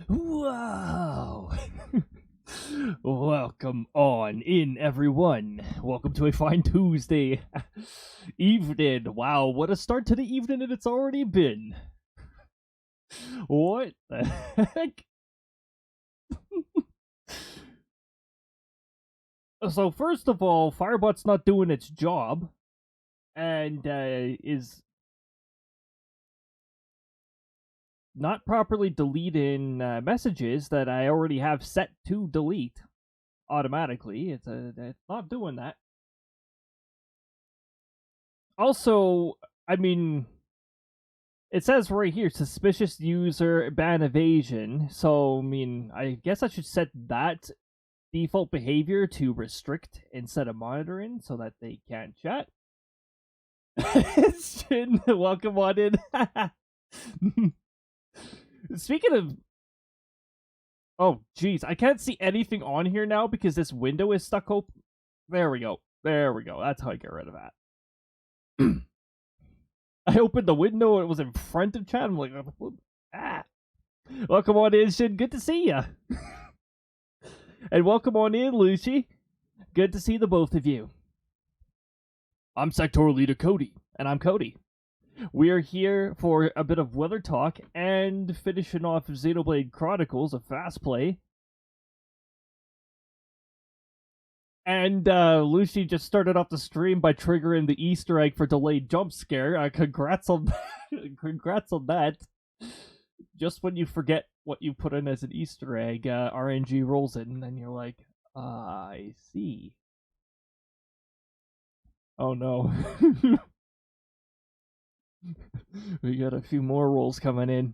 Wow! Welcome on in, everyone. Welcome to a fine Tuesday evening. Wow, what a start to the evening it's already been. What the heck? So first of all, Firebot's not doing its job, and is not properly deleting messages that I already have set to delete automatically. It's not doing that. Also, I mean, it says right here, suspicious user ban evasion. So, I mean, I guess I should set that default behavior to restrict instead of monitoring so that they can't chat. Shin, welcome on in. Speaking of... Oh, jeez, I can't see anything on here now because this window is stuck open. There we go. There we go. That's how I get rid of that. I opened the window and it was in front of chat. I'm like, ah. Welcome on in, Shin. Good to see ya. And welcome on in, Lucy. Good to see the both of you. I'm sectoral leader Cody, and I'm Cody. We are here for a bit of weather talk and finishing off Xenoblade Chronicles, a Fastplay. And Lucy just started off the stream by triggering the Easter egg for delayed jump scare. Congrats on congrats on that. Just when you forget what you put in as an Easter egg, RNG rolls in, and then you're like, I see. Oh no. We got a few more rolls coming in.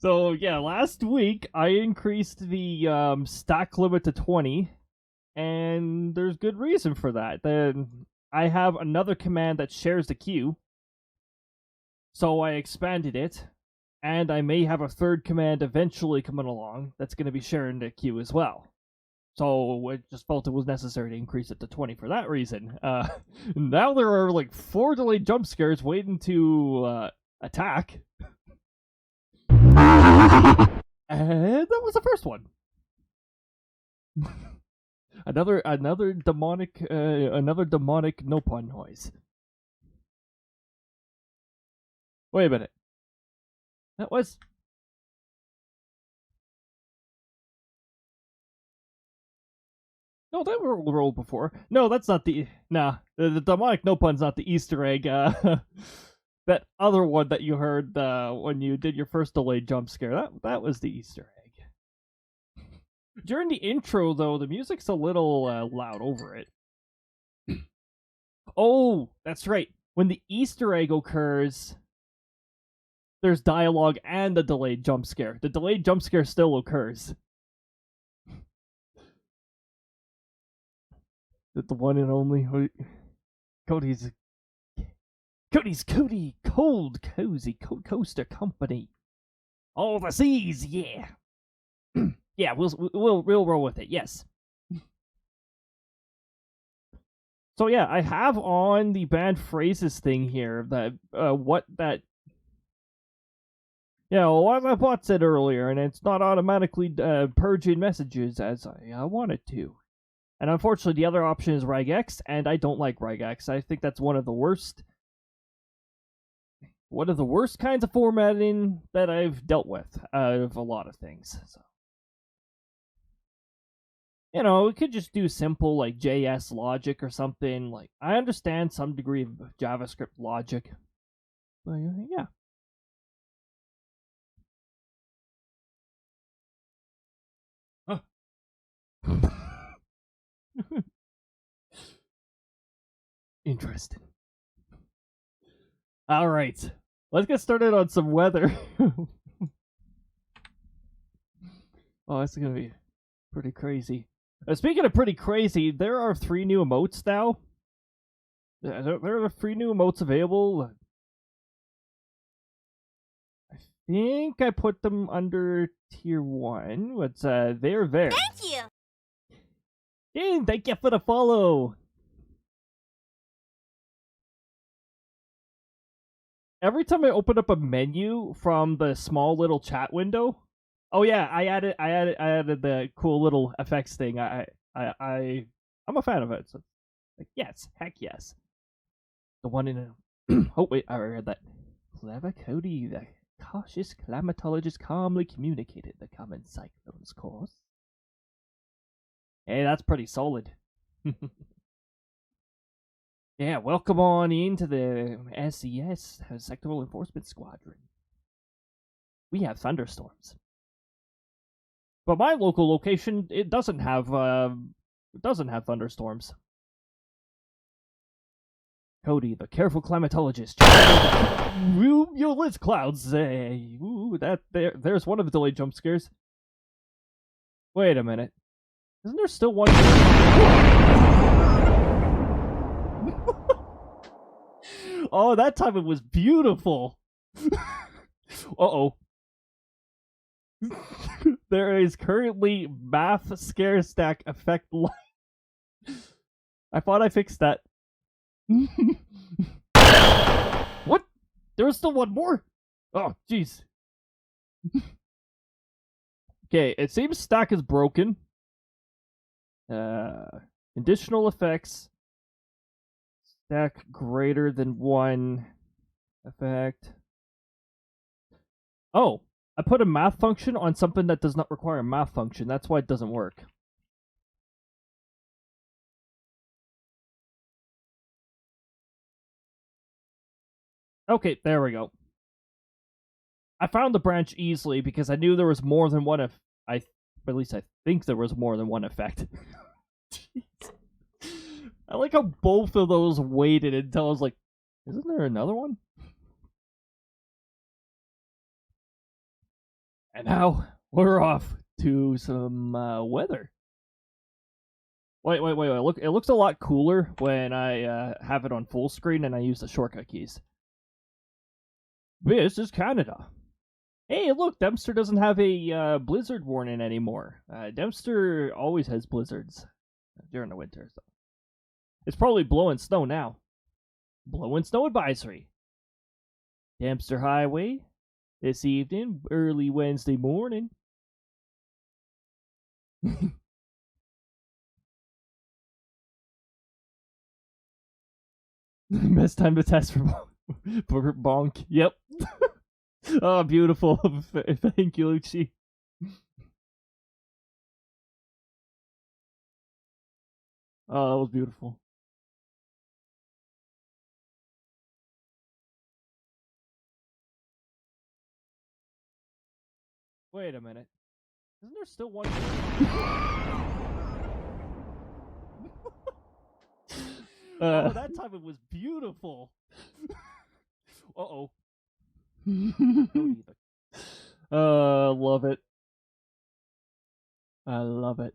So yeah, last week I increased the stack limit to 20, and there's good reason for that. Then I have another command that shares the queue, so I expanded it, and I may have a third command eventually coming along that's going to be sharing the queue as well. So I just felt it was necessary to increase it to 20 for that reason. Now there are like 4 delayed jump scares waiting to attack. And that was the first one. another demonic no pun noise. Wait a minute. That was... No, that rolled before. No, that's not the... Nah, the demonic no pun's not the Easter egg. That other one that you heard when you did your first delayed jump scare, that was the Easter egg. During the intro, though, the music's a little loud over it. Oh, that's right. When the Easter egg occurs, there's dialogue and a delayed jump scare. The delayed jump scare still occurs. The one and only Cody's Cody Cold Cozy Coaster Company. All the seas, yeah. Yeah, we'll roll with it. Yes. So yeah, I have on the banned phrases thing here that what that I bought said earlier, and it's not automatically purging messages as I want it to. And unfortunately, the other option is regex, and I don't like regex. I think that's one of the worst kinds of formatting that I've dealt with out of a lot of things. So, we could just do simple like JS logic or something. Like, I understand some degree of JavaScript logic, but yeah. Interesting. All right, let's get started on some weather. Oh, it's gonna be pretty crazy. Speaking of pretty crazy, there are 3 new emotes now. There are 3 new emotes available. I think I put them under tier 1. What's they're there. Thank you. Hey, thank you for the follow. every time I open up a menu from the small little chat window. Oh yeah, I added the cool little effects thing. I'm a fan of it. So, like, yes, heck yes. The one in oh wait, I already read that. Clever Cody, the cautious climatologist calmly communicated the common cyclone's course. Hey, that's pretty solid. Yeah, welcome on into the SES, Sectoral Enforcement Squadron. We have thunderstorms. But my local location, it doesn't have thunderstorms. Cody, the careful climatologist. Cumulus clouds. Ooh, there's one of the delayed jump scares. Wait a minute. Isn't there still one? Oh, that time it was beautiful. Uh-oh. There is currently math scare stack effect light. I thought I fixed that. What? There was still one more? Oh, jeez. Okay, it seems stack is broken. Additional effects. Stack greater than one effect. Oh, I put a math function on something that does not require a math function. That's why it doesn't work. Okay, there we go. I found the branch easily because I knew there was more than one at least I think there was more than one effect. I like how both of those waited until I was like, isn't there another one? And now we're off to some weather. Wait. Look, it looks a lot cooler when I have it on full screen and I use the shortcut keys. This is Canada. Hey, look, Dempster doesn't have a blizzard warning anymore. Dempster always has blizzards during the winter. So. It's probably blowing snow now. Blowing snow advisory. Dempster Highway this evening, early Wednesday morning. Best time to test for bonk. Yep. Oh, beautiful. Thank you, Lucci. Oh, that was beautiful. Wait a minute. Isn't there still one? Oh, that time it was beautiful. Uh-oh. Love it. I love it.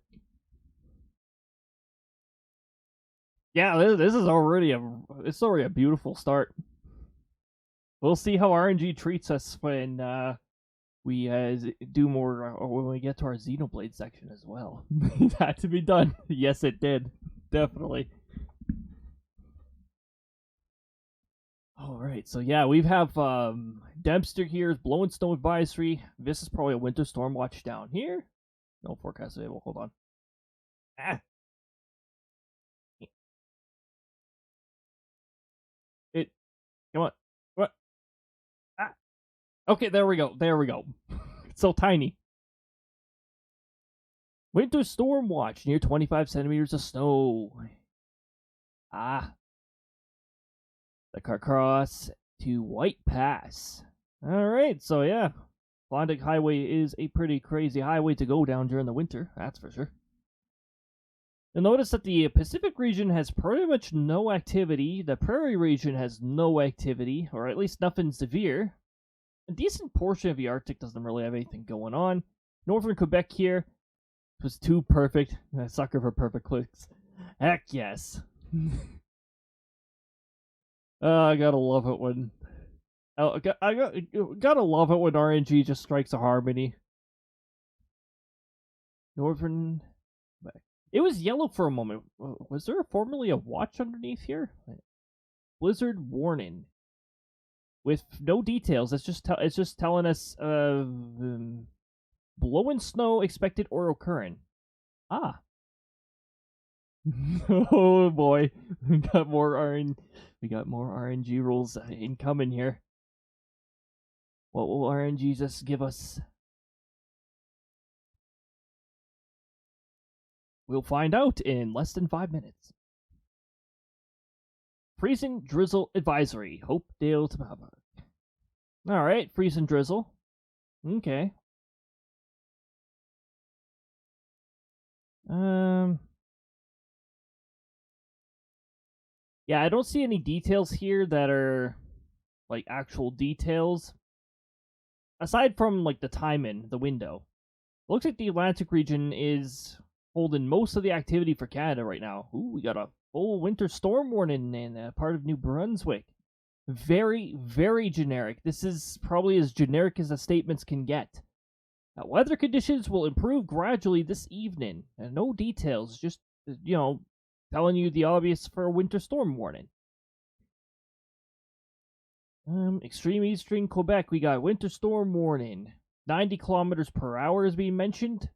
Yeah, this is already a beautiful start. We'll see how RNG treats us when we do more when we get to our Xenoblade section as well. It had to be done. Yes, it did. Definitely. Alright, so yeah, we have Dempster here is blowing snow advisory. This is probably a winter storm watch down here. No forecast available. Hold on. Ah. Come on. What? Ah. Okay, there we go. There we go. It's so tiny. Winter storm watch near 25 centimeters of snow. Ah. The Carcross to White Pass. Alright, so yeah. Klondike Highway is a pretty crazy highway to go down during the winter, that's for sure. You'll notice that the Pacific region has pretty much no activity. The Prairie region has no activity, or at least nothing severe. A decent portion of the Arctic doesn't really have anything going on. Northern Quebec here was too perfect. I sucker for perfect clicks. Heck yes. I gotta love it when gotta love it when RNG just strikes a harmony. Northern. It was yellow for a moment. Was there formerly a watch underneath here? Blizzard warning. with no details. It's just telling us blowing snow expected or occurring. Ah. Oh boy, we got more RNG rules incoming here. What will RNG just give us? We'll find out in less than 5 minutes. Freezing drizzle advisory. Hopedale to Baba. Alright, freezing drizzle. Okay. Yeah, I don't see any details here that are like actual details. Aside from like the timing, the window. Looks like the Atlantic region is holding most of the activity for Canada right now. Ooh, we got a full winter storm warning in part of New Brunswick. Very, very generic. This is probably as generic as the statements can get. Weather conditions will improve gradually this evening. No details, just, telling you the obvious for a winter storm warning. Extreme eastern Quebec, we got winter storm warning. 90 kilometers per hour is being mentioned.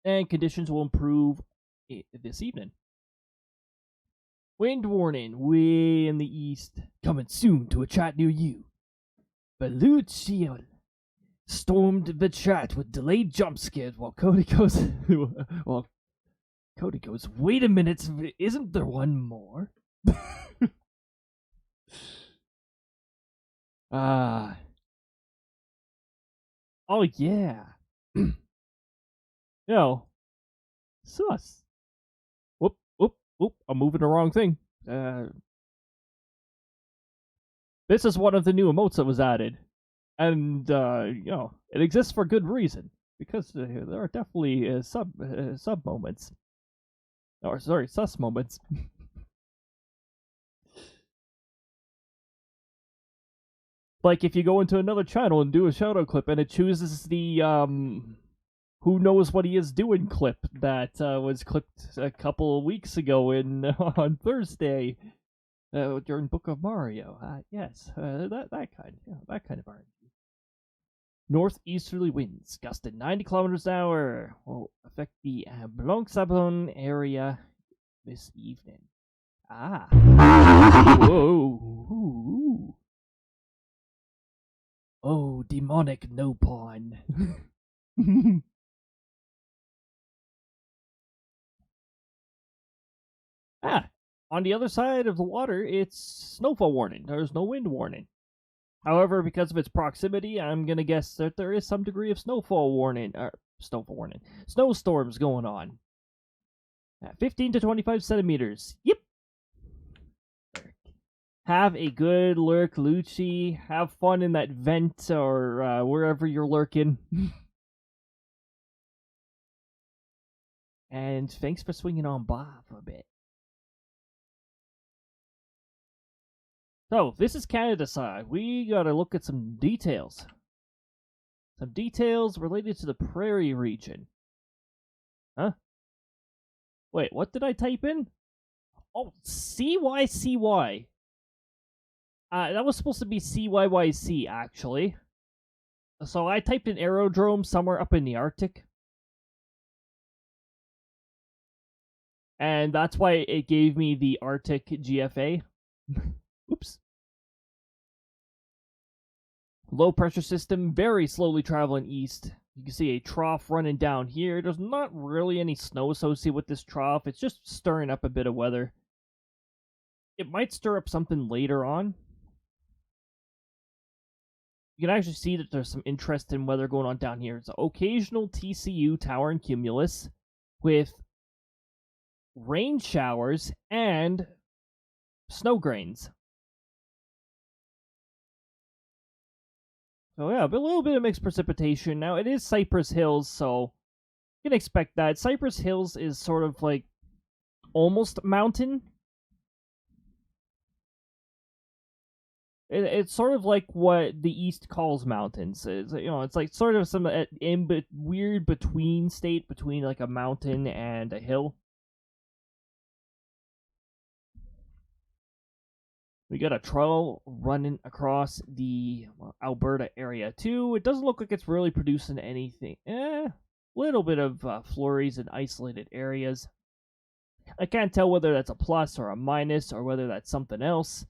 And conditions will improve this evening. Wind warning, way in the east. Coming soon to a chat near you. Beluccio stormed the chat with delayed jump scares while Cody goes... Cody goes, wait a minute, isn't there one more? Oh yeah. Sus. Whoop, I'm moving the wrong thing. This is one of the new emotes that was added. And, it exists for good reason. Because there are definitely sub moments. Or, sorry, sus moments. Like, if you go into another channel and do a shoutout clip, and it chooses the, who knows what he is doing clip that was clipped a couple of weeks ago on Thursday during Book of Mario. Yes, that kind of RNG. Northeasterly winds gusting 90 kilometers an hour will affect the Blanc-Sablon area this evening. Ah. Whoa. Ooh. Oh, demonic no pawn. On the other side of the water, it's snowfall warning. There's no wind warning. However, because of its proximity, I'm gonna guess that there is some degree of snowstorms going on. 15 to 25 centimeters. Yep. Have a good lurk, Lucci. Have fun in that vent or wherever you're lurking. And thanks for swinging on by for a bit. So, this is Canada side. We gotta look at some details. Some details related to the prairie region. Huh? Wait, what did I type in? Oh, CYCY. That was supposed to be CYYC, actually. So I typed in aerodrome somewhere up in the Arctic. And that's why it gave me the Arctic GFA. Oops. Low pressure system, very slowly traveling east. You can see a trough running down here. There's not really any snow associated with this trough. It's just stirring up a bit of weather. It might stir up something later on. You can actually see that there's some interesting weather going on down here. It's an occasional TCU tower and cumulus with rain showers and snow grains. So yeah, but a little bit of mixed precipitation. Now, it is Cypress Hills, so you can expect that. Cypress Hills is sort of like almost mountain. It's sort of like what the East calls mountains. It's like sort of some weird between state between like a mountain and a hill. We got a trail running across the Alberta area too. It doesn't look like it's really producing anything. Little bit of flurries in isolated areas. I can't tell whether that's a plus or a minus or whether that's something else.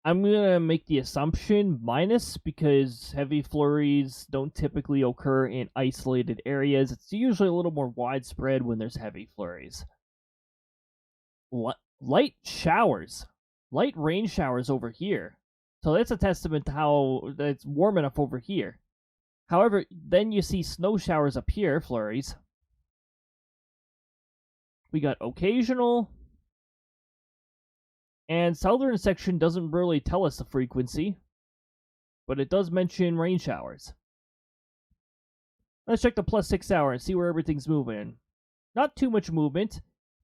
I'm gonna make the assumption minus because heavy flurries don't typically occur in isolated areas. It's usually a little more widespread when there's heavy flurries. Light showers, light rain showers over here. So that's a testament to how it's warm enough over here. However, then you see snow showers up here, flurries. We got occasional. And southern section doesn't really tell us the frequency, but it does mention rain showers. Let's check the +6 hour and see where everything's moving. Not too much movement.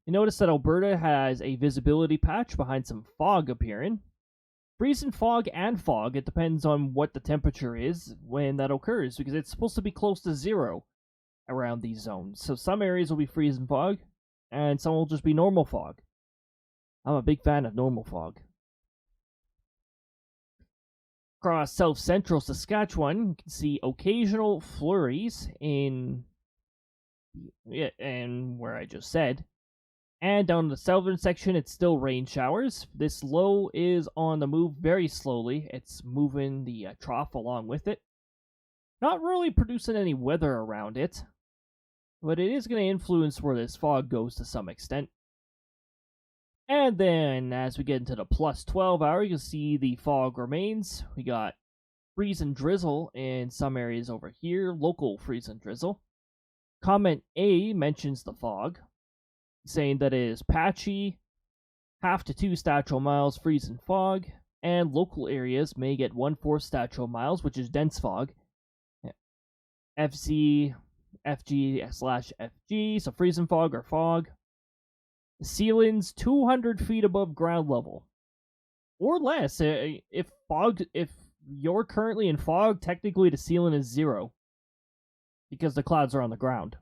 You notice that Alberta has a visibility patch behind some fog appearing. Freezing fog and fog, it depends on what the temperature is when that occurs, because it's supposed to be close to 0 around these zones. So some areas will be freezing fog, and some will just be normal fog. I'm a big fan of normal fog. Across south-central Saskatchewan, you can see occasional flurries and where I just said. And down in the southern section, it's still rain showers. This low is on the move very slowly. It's moving the trough along with it. Not really producing any weather around it, but it is going to influence where this fog goes to some extent. And then, as we get into the +12 hour, you can see the fog remains. We got freeze and drizzle in some areas over here, local freeze and drizzle. Comment A mentions the fog, saying that it is patchy, 1/2 to 2 statral miles freeze and fog, and local areas may get 1/4 statral miles, which is dense fog. FZ, FG/FG, so freeze and fog or fog. Ceilings 200 feet above ground level, or less. If you're currently in fog, technically the ceiling is 0 because the clouds are on the ground.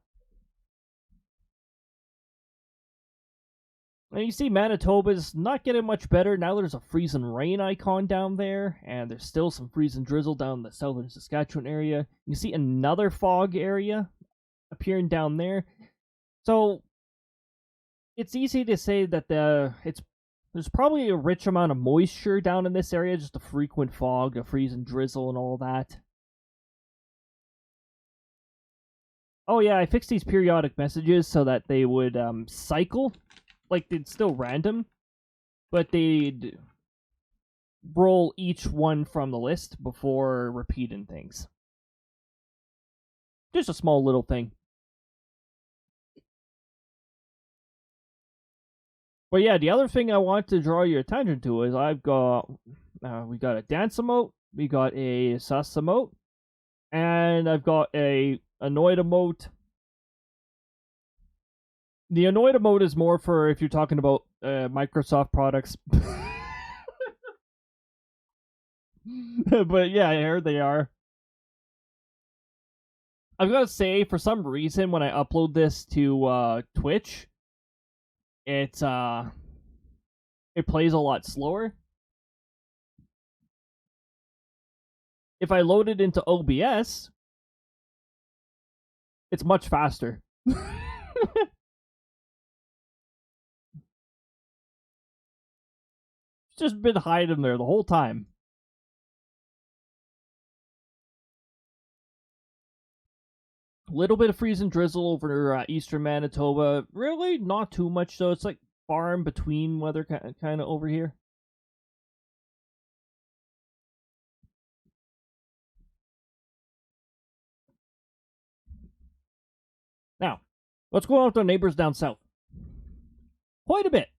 And you see Manitoba's not getting much better. Now there's a freeze and rain icon down there, and there's still some freeze and drizzle down in the southern Saskatchewan area. You see another fog area appearing down there. So it's easy to say that there's probably a rich amount of moisture down in this area, just a frequent fog, a freeze and drizzle, and all that. Oh yeah, I fixed these periodic messages so that they would cycle, like they'd still random, but they'd roll each one from the list before repeating things. Just a small little thing. But yeah, the other thing I want to draw your attention to is we got a dance emote, we got a sus emote, and I've got a annoyed emote. The annoyed emote is more for if you're talking about Microsoft products. But yeah, here they are. I've got to say, for some reason, when I upload this to Twitch, it plays a lot slower. If I load it into OBS, it's much faster. It's just been hiding there the whole time. Little bit of freeze and drizzle over eastern Manitoba. Really not too much, though. It's like far in between weather kind of over here. Now, what's going on with our neighbors down south? Quite a bit.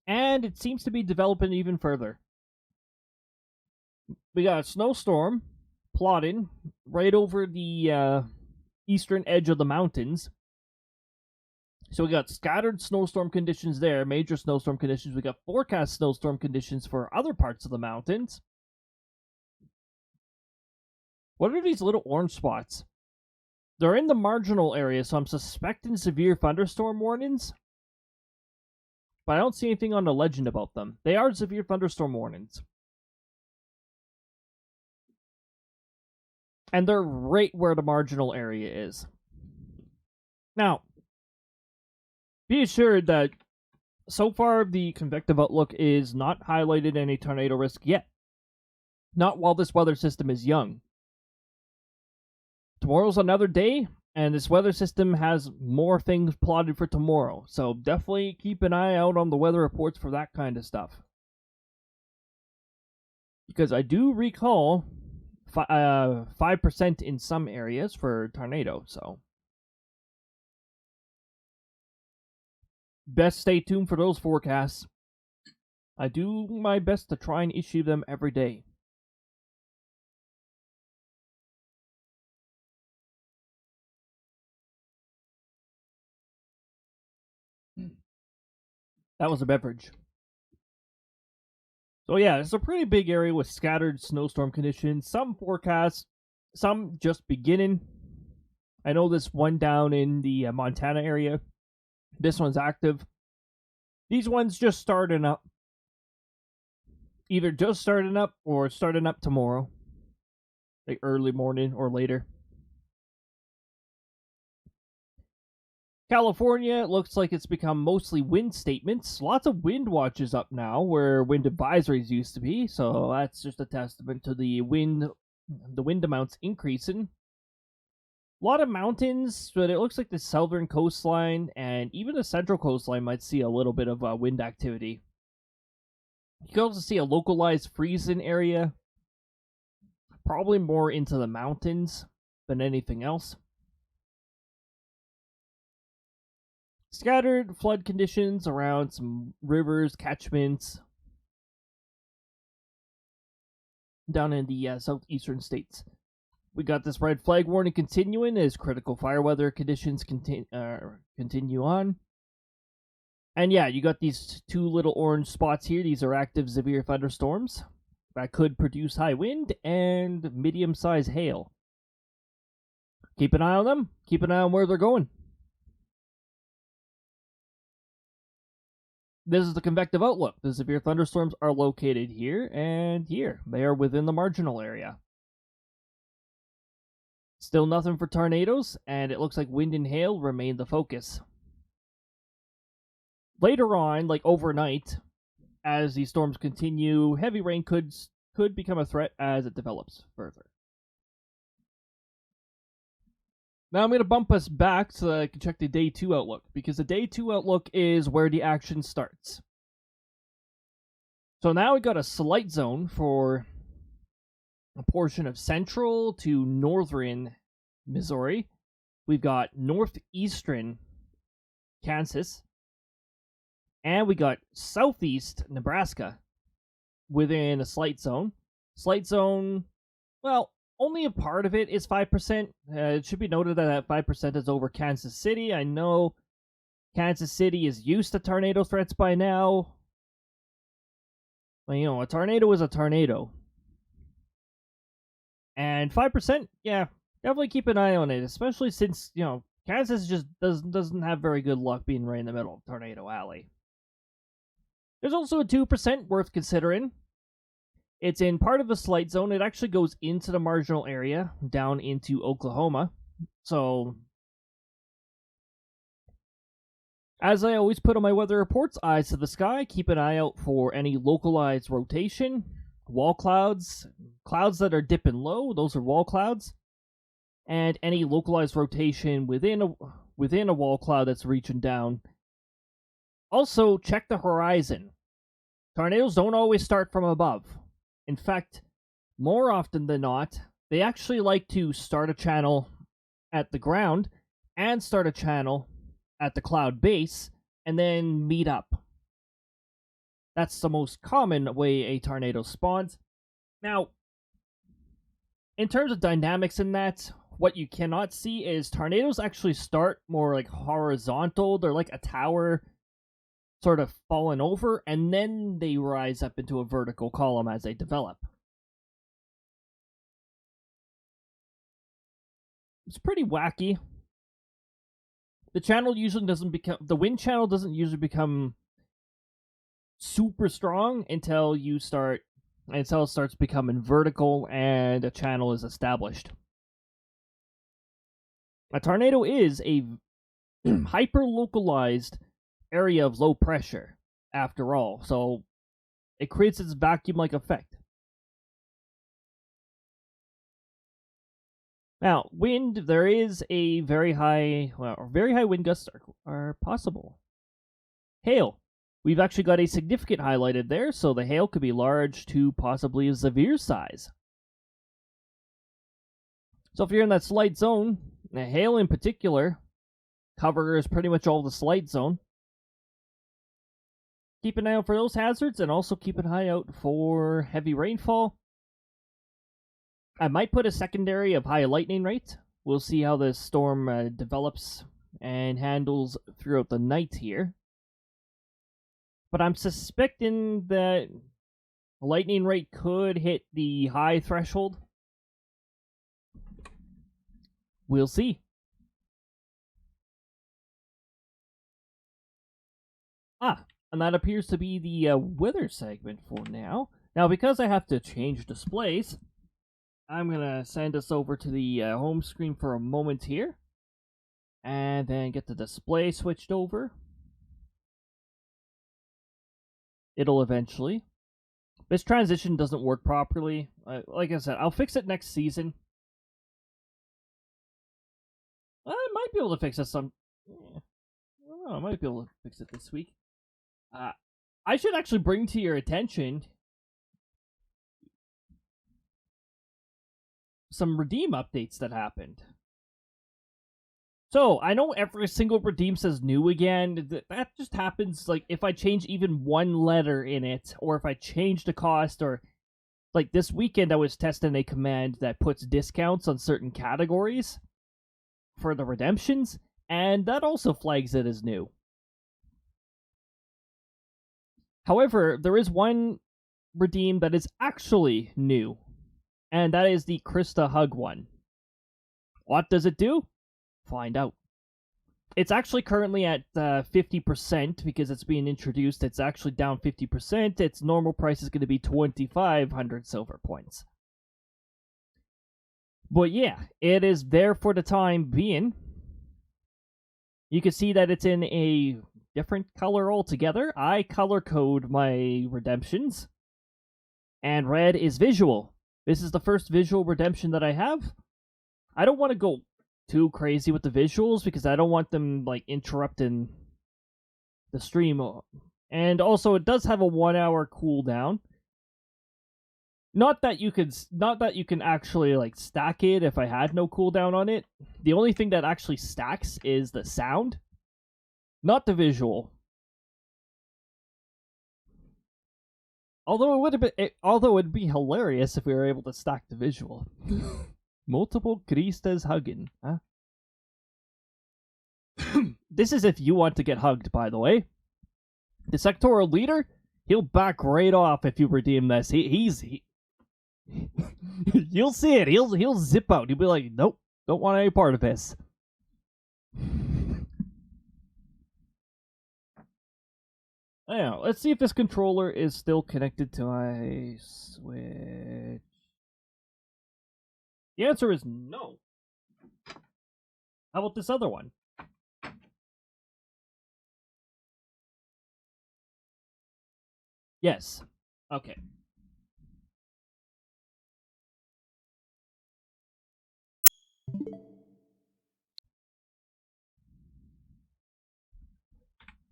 And it seems to be developing even further. We got a snowstorm plotting right over the eastern edge of the mountains. So we got scattered snowstorm conditions there, major snowstorm conditions. We got forecast snowstorm conditions for other parts of the mountains. What are these little orange spots? They're in the marginal area, so I'm suspecting severe thunderstorm warnings. but I don't see anything on the legend about them. They are severe thunderstorm warnings. And they're right where the marginal area is. Now, be assured that so far the convective outlook is not highlighted any tornado risk yet. Not while this weather system is young. Tomorrow's another day, and this weather system has more things plotted for tomorrow. So definitely keep an eye out on the weather reports for that kind of stuff. Because I do recall 5% in some areas for tornado, so best stay tuned for those forecasts. I do my best to try and issue them every day. That was a beverage. So yeah, it's a pretty big area with scattered snowstorm conditions. Some forecasts, some just beginning. I know this one down in the Montana area. This one's active. These ones just starting up. Either just starting up or starting up tomorrow. Like early morning or later. California, it looks like it's become mostly wind statements. Lots of wind watches up now, where wind advisories used to be. So that's just a testament to the wind amounts increasing. A lot of mountains, but it looks like the southern coastline and even the central coastline might see a little bit of wind activity. You can also see a localized freezing area, probably more into the mountains than anything else. Scattered flood conditions around some rivers, catchments down in the southeastern states. We got this red flag warning continuing as critical fire weather conditions continue on. And yeah, you got these two little orange spots here. These are active severe thunderstorms that could produce high wind and medium-sized hail. Keep an eye on them. Keep an eye on where they're going. This is the convective outlook. The severe thunderstorms are located here and here. They are within the marginal area. Still nothing for tornadoes, and it looks like wind and hail remain the focus. Later on, like overnight, as these storms continue, heavy rain could become a threat as it develops further. Now I'm going to bump us back so that I can check the Day 2 outlook, because the Day 2 outlook is where the action starts. So now we got a slight zone for a portion of central to northern Missouri. We've got northeastern Kansas. And we got southeast Nebraska within a slight zone. Slight zone, well, only a part of it is 5%. It should be noted that 5% is over Kansas City. I know Kansas City is used to tornado threats by now. But, you know, a tornado is a tornado. And 5%, yeah, definitely keep an eye on it, especially since, you know, Kansas just doesn't have very good luck being right in the middle of Tornado Alley. There's also a 2% worth considering. It's in part of the slight zone. It actually goes into the marginal area, down into Oklahoma. So, as I always put on my weather reports, eyes to the sky, keep an eye out for any localized rotation, wall clouds, clouds that are dipping low, those are wall clouds, and any localized rotation within a wall cloud that's reaching down. Also, check the horizon. Tornadoes don't always start from above. In fact, more often than not, they actually like to start a channel at the ground and start a channel at the cloud base and then meet up. That's the most common way a tornado spawns. Now, in terms of dynamics in that, what you cannot see is tornadoes actually start more like horizontal. They're like a tower sort of fallen over, and then they rise up into a vertical column as they develop. It's pretty wacky. The wind channel doesn't usually become super strong until it starts becoming vertical and a channel is established. A tornado is a hyper-localized area of low pressure, after all, so it creates its vacuum-like effect. Now, wind, there is a very high wind gusts are possible. Hail. We've actually got a significant highlighted there, so the hail could be large to possibly a severe size. So if you're in that slight zone, the hail in particular covers pretty much all the slight zone. Keep an eye out for those hazards, and also keep an eye out for heavy rainfall. I might put a secondary of high lightning rate. We'll see how the storm develops and handles throughout the night here. But I'm suspecting that lightning rate could hit the high threshold. We'll see. And that appears to be the weather segment for now. Now, because I have to change displays, I'm going to send us over to the home screen for a moment here. And then get the display switched over. It'll eventually. This transition doesn't work properly. Like I said, I'll fix it next season. I might be able to fix it I might be able to fix it this week. I should actually bring to your attention some redeem updates that happened. So, I know every single redeem says new again. That just happens, like, if I change even one letter in it, or if I change the cost, or... Like, this weekend I was testing a command that puts discounts on certain categories for the redemptions, and that also flags it as new. However, there is one redeem that is actually new, and that is the Krista Hug one. What does it do? Find out. It's actually currently at 50% because it's being introduced. It's actually down 50%. Its normal price is going to be 2,500 silver points. But yeah, it is there for the time being. You can see that it's in a different color altogether. I color code my redemptions. And red is visual. This is the first visual redemption that I have. I don't want to go too crazy with the visuals because I don't want them like interrupting the stream. And also it does have a 1 hour cooldown. Not that you can actually like stack it if I had no cooldown on it. The only thing that actually stacks is the sound, not the visual. Although it'd be hilarious if we were able to stack the visual. Multiple Cristas hugging, huh? This is if you want to get hugged, by the way. The sectoral leader, he'll back right off if you redeem this. You'll see it. He'll zip out. He'll be like, nope, don't want any part of this. Now, let's see if this controller is still connected to my Switch. The answer is no. How about this other one? Yes. Okay.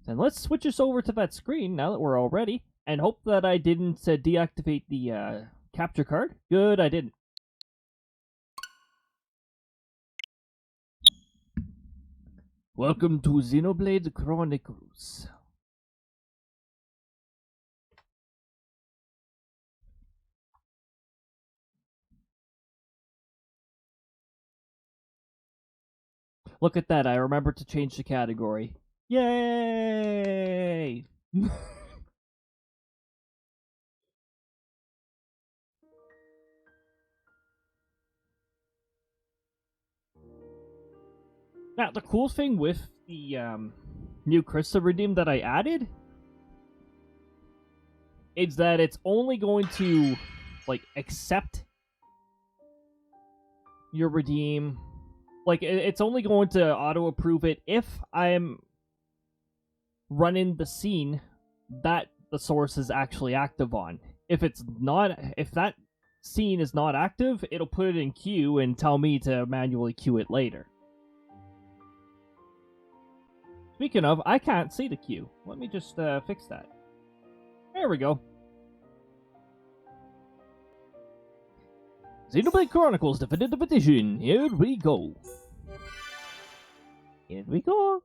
Then let's switch us over to that screen now that we're all ready, and hope that I didn't deactivate the capture card. Good, I didn't. Welcome to Xenoblade Chronicles. Look at that, I remembered to change the category. Yay! Now, the cool thing with the new Krista redeem that I added is that it's only going to, like, accept your redeem. Like, it's only going to auto-approve it if I'm running the scene that the source is actually active on. If it's not, if that scene is not active, it'll put it in queue and tell me to manually queue it later. Speaking of, I can't see the queue. Let me just fix that. There we go. Xenoblade Chronicles Definitive Edition. Here we go. Here we go.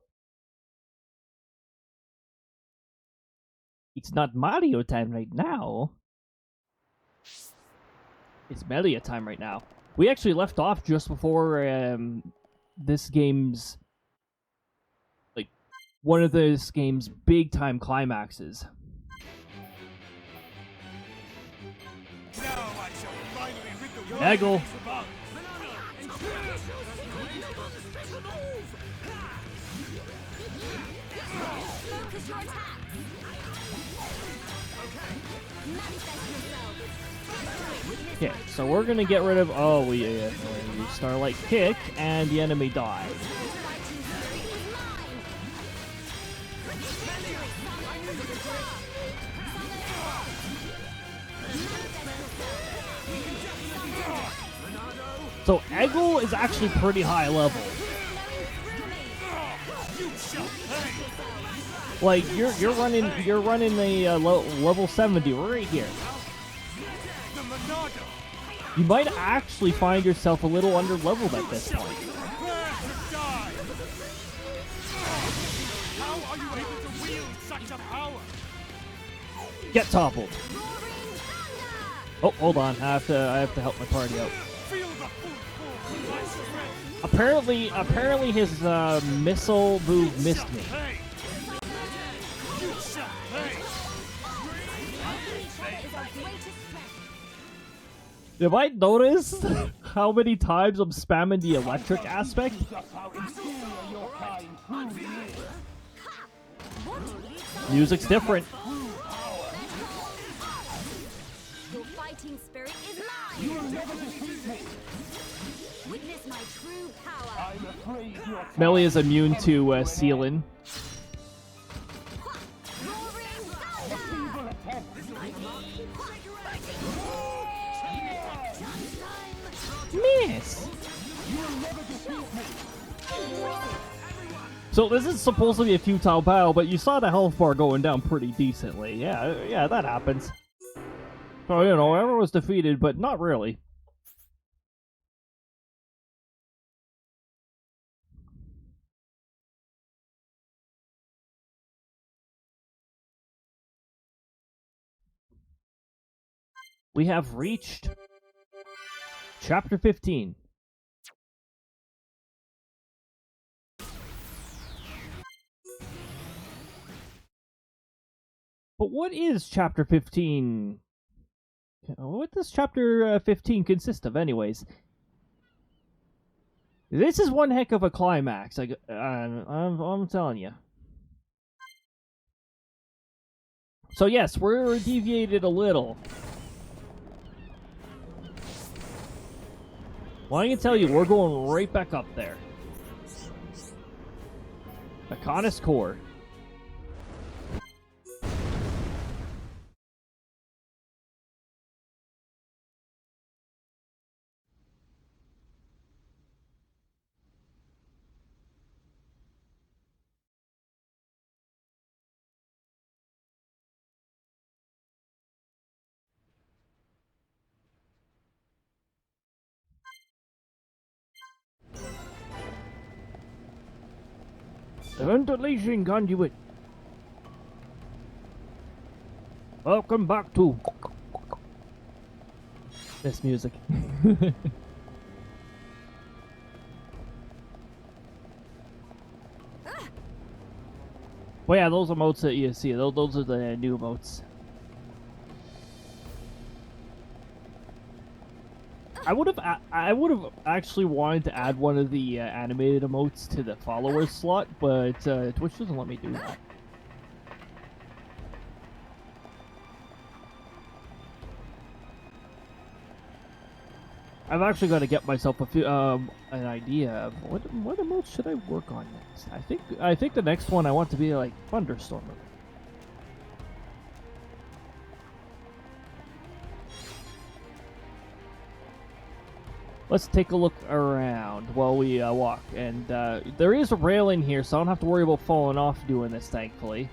It's not Mario time right now. It's Melia time right now. We actually left off just before this game's, like, one of this game's big time climaxes. Nagel. Okay, so we're gonna get rid of. Oh, we Starlight Kick, and the enemy died. So Eggle is actually pretty high level. Like you're running a level 70 right here. You might actually find yourself a little under leveled at this point. How are you able to wield such a power? Get toppled. Oh, hold on. I have to help my party out. Apparently his missile move missed me. Have I noticed how many times I'm spamming the electric aspect? Music's different. Your fighting spirit is mine. You will never defeat me. Witness my true power. I'm afraid you're Melee is immune to sealing. Miss. So this is supposed to be a futile battle, but you saw the health bar going down pretty decently. Yeah, that happens. So, you know, everyone was defeated, but not really. We have reached Chapter 15. But what is Chapter 15? What does Chapter 15 consist of, anyways? This is one heck of a climax. I'm telling you. So yes, we're deviated a little. Well, I can tell you, we're going right back up there. Mechanis Core. The ventilation conduit. Welcome back to this music. Well, yeah, those emotes that you see, those are the new emotes. I would have actually wanted to add one of the animated emotes to the followers slot, but Twitch doesn't let me do that. I've actually got to get myself a few, an idea of what emotes should I work on next. I think the next one I want to be like Thunderstorm. Let's take a look around while we walk. And there is a rail in here, so I don't have to worry about falling off doing this, thankfully.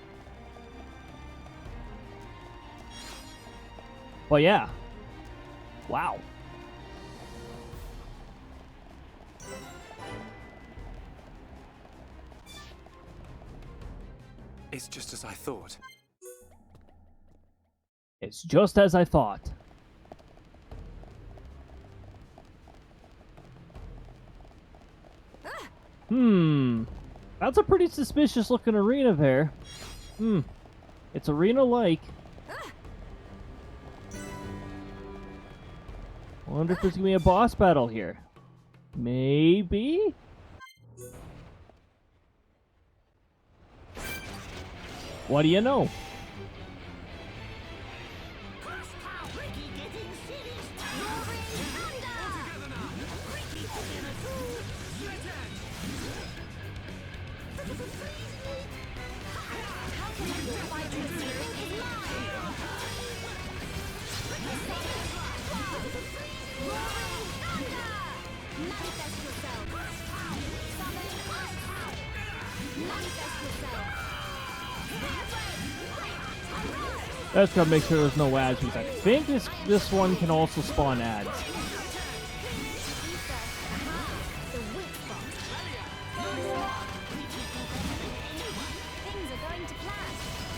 But yeah. Wow. It's just as I thought. It's just as I thought. That's a pretty suspicious looking arena there. It's arena-like. I wonder if there's gonna be a boss battle here. Maybe? What do you know? Let's gotta make sure there's no ads. I think this one can also spawn ads.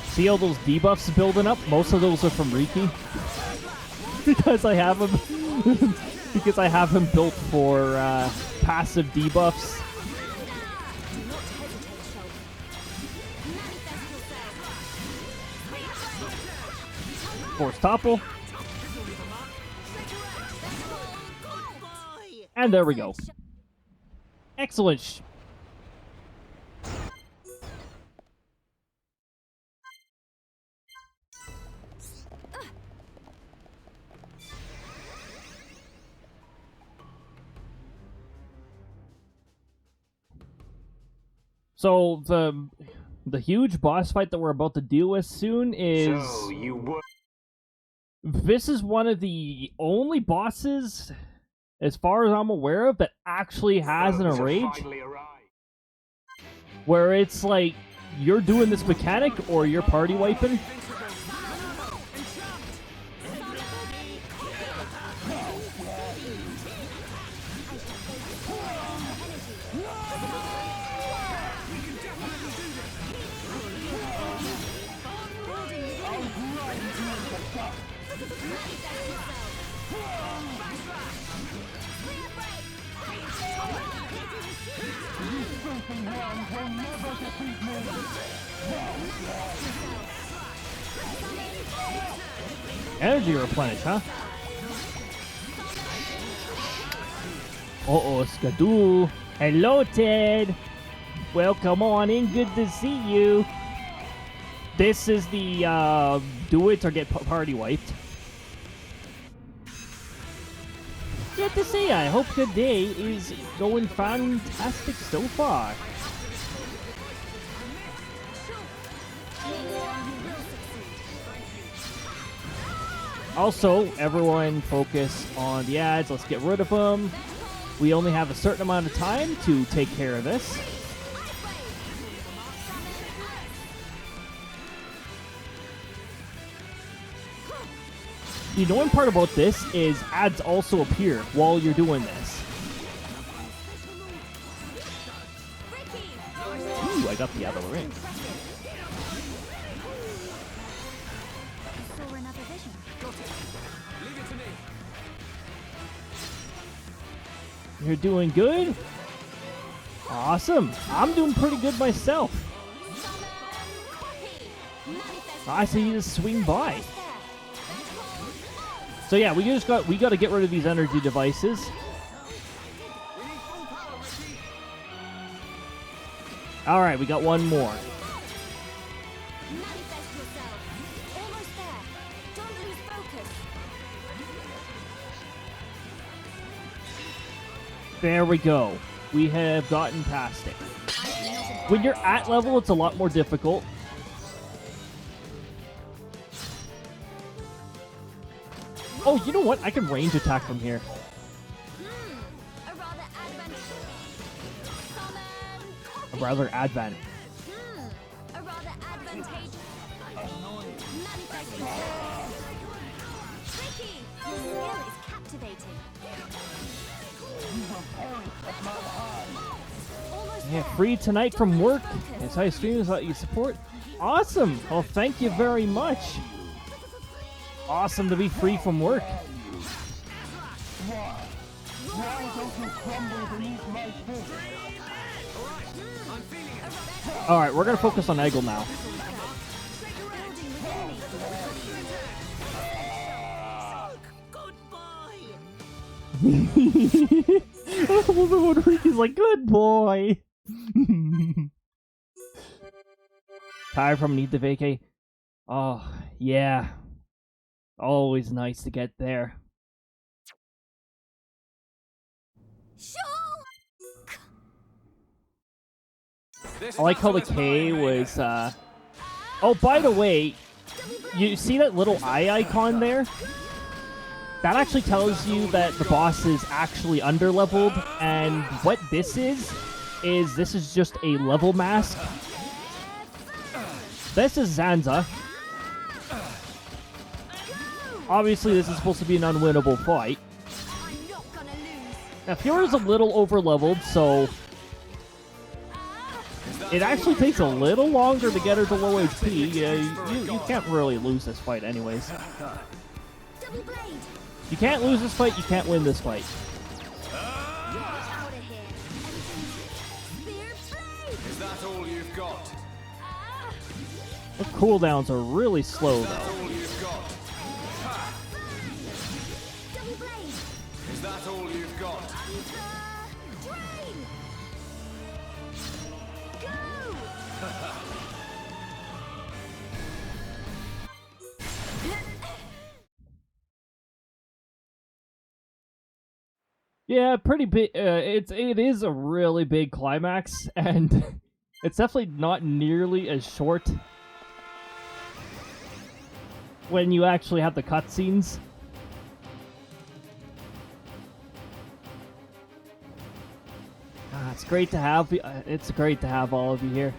See all those debuffs building up? Most of those are from Riki. Because I have him because I have him built for passive debuffs. Force topple. And there we go. Excellent. So the huge boss fight that we're about to deal with soon is... So you were... This is one of the only bosses, as far as I'm aware of, that actually has an rage. Where it's like, you're doing this mechanic or you're party wiping. Energy replenish, huh? Uh-oh, Skadoo. Hello, Ted. Welcome on in. Good to see you. This is the do it or get party wiped. Good to see you. I hope the day is going fantastic so far. Also, everyone focus on the ads. Let's get rid of them. We only have a certain amount of time to take care of this. The annoying part about this is ads also appear while you're doing this. Ooh, I got the other ring. You're doing good? Awesome. I'm doing pretty good myself. I see you just swing by. So yeah, we got to get rid of these energy devices. All right, we got one more. There we go. We have gotten past it. When you're at level, it's a lot more difficult. Oh, you know what? I can range attack from here. A rather A rather advent. a rather advantageous. Manifesting. Tricky. The skill is captivating. Yeah, free tonight from work. As high streams that you support. Awesome. Well, thank you very much. Awesome to be free from work. Alright, we're gonna focus on Eggle now. I love it when Ricky's like, good boy. Tired from need to vacate. Oh, yeah. Always nice to get there. I like how the K was, Oh, by the way, you see that little eye icon there? That actually tells you that the boss is actually underleveled, and what this is just a level mask. This is Zanza. Obviously, this is supposed to be an unwinnable fight. Now, Fiora's a little overleveled, so it actually takes a little longer to get her to low HP. You can't really lose this fight anyways. You can't lose this fight, you can't win this fight. Is that all you've got? The cooldowns are really slow, though. All you've got? Is that all you've got? Yeah, pretty big. It is a really big climax, and it's definitely not nearly as short when you actually have the cutscenes. It's great to have. It's great to have all of you here.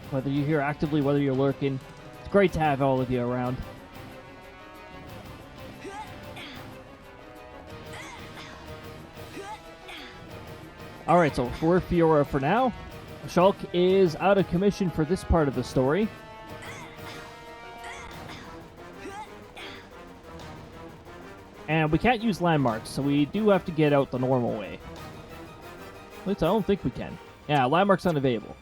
Whether you're here actively, whether you're lurking, it's great to have all of you around. Alright, so we're Fiora for now. Shulk is out of commission for this part of the story. And we can't use landmarks, so we do have to get out the normal way. At least I don't think we can. Yeah, landmarks unavailable.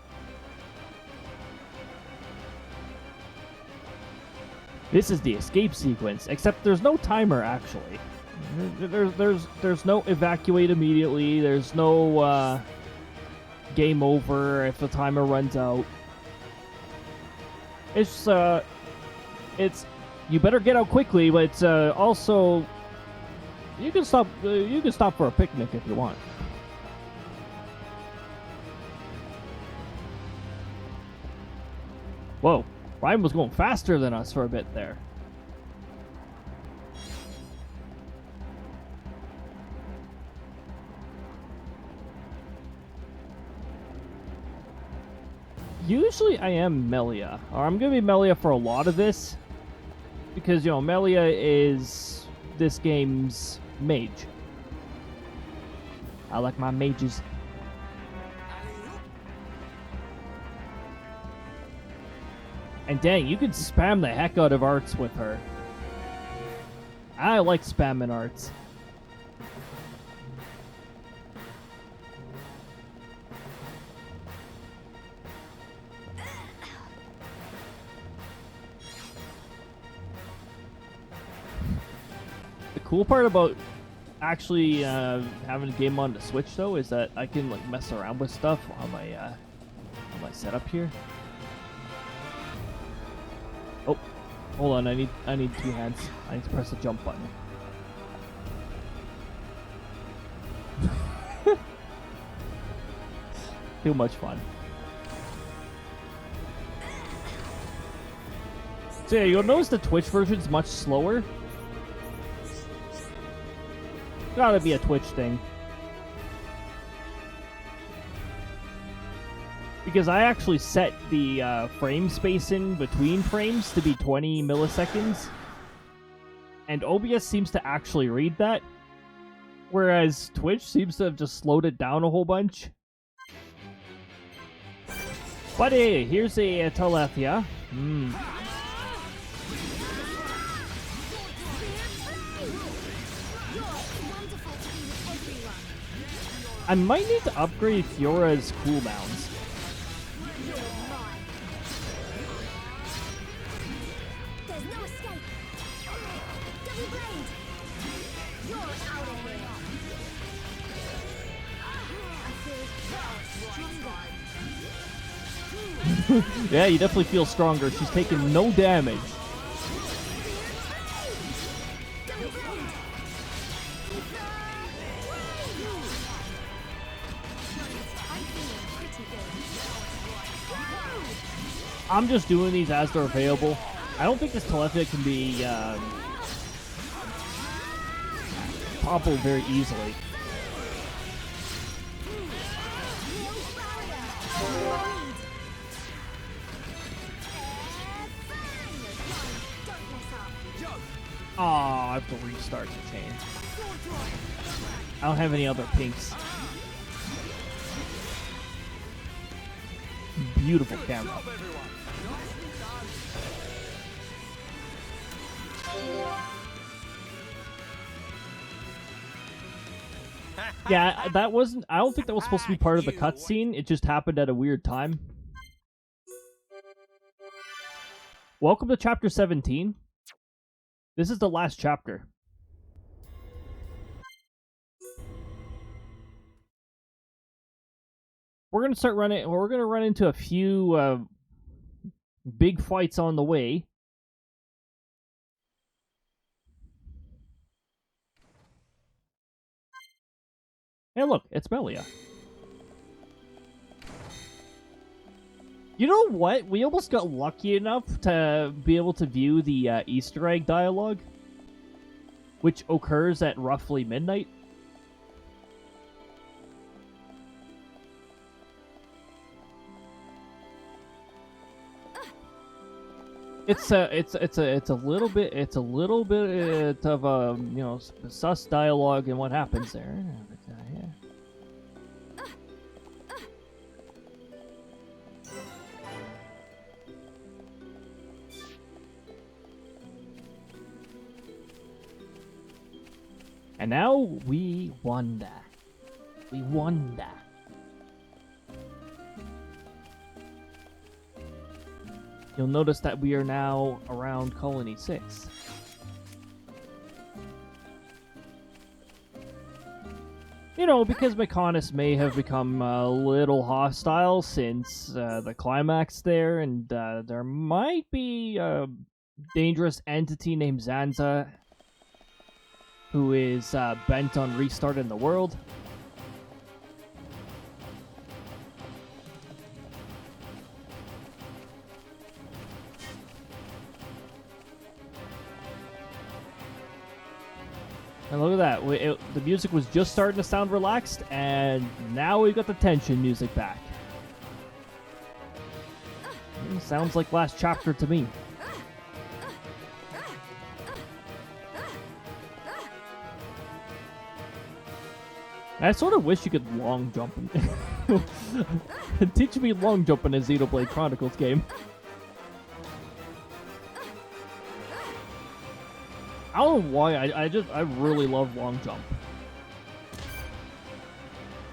This is the escape sequence, except there's no timer, actually. There's no evacuate immediately. There's no game over if the timer runs out. It's you better get out quickly, but it's also you can stop for a picnic if you want. Whoa, Ryan was going faster than us for a bit there. Usually I am Melia, or I'm going to be Melia for a lot of this, because, you know, Melia is this game's mage. I like my mages. And dang, you can spam the heck out of arts with her. I like spamming arts. The cool part about actually having a game on the Switch, though, is that I can like mess around with stuff on my setup here. Oh, hold on! I need two hands. I need to press the jump button. Too much fun. So yeah, you'll notice the Twitch version's much slower. Gotta be a Twitch thing. Because I actually set the frame spacing between frames to be 20 milliseconds. And OBS seems to actually read that. Whereas Twitch seems to have just slowed it down a whole bunch. But hey, here's a Telethia. I might need to upgrade Fiora's cooldowns. There's no escape. Double blade. You're out of here. I feel stronger. Yeah, you definitely feel stronger. She's taking no damage. I'm just doing these as they're available. I don't think this Telethia can be toppled very easily. Oh, I have to restart the chain. I don't have any other pinks. Beautiful camera. Yeah, that wasn't... I don't think that was supposed to be part of the cutscene. It just happened at a weird time. Welcome to Chapter 17. This is the last chapter. We're gonna start running... We're gonna run into a few big fights on the way. Hey, look, it's Melia. You know what? We almost got lucky enough to be able to view the Easter egg dialogue, which occurs at roughly midnight. It's a little bit of a, you know, sus dialogue and what happens there. Yeah. And now we won that. We won that. You'll notice that we are now around Colony 6. You know, because Mechonis may have become a little hostile since the climax there, and there might be a dangerous entity named Zanza who is bent on restarting the world. And look at that. The music was just starting to sound relaxed, and now we've got the tension music back. Sounds like last chapter to me. I sort of wish you could long jump. Teach me long jump in a Xenoblade Chronicles game. I don't know why, I really love long jump.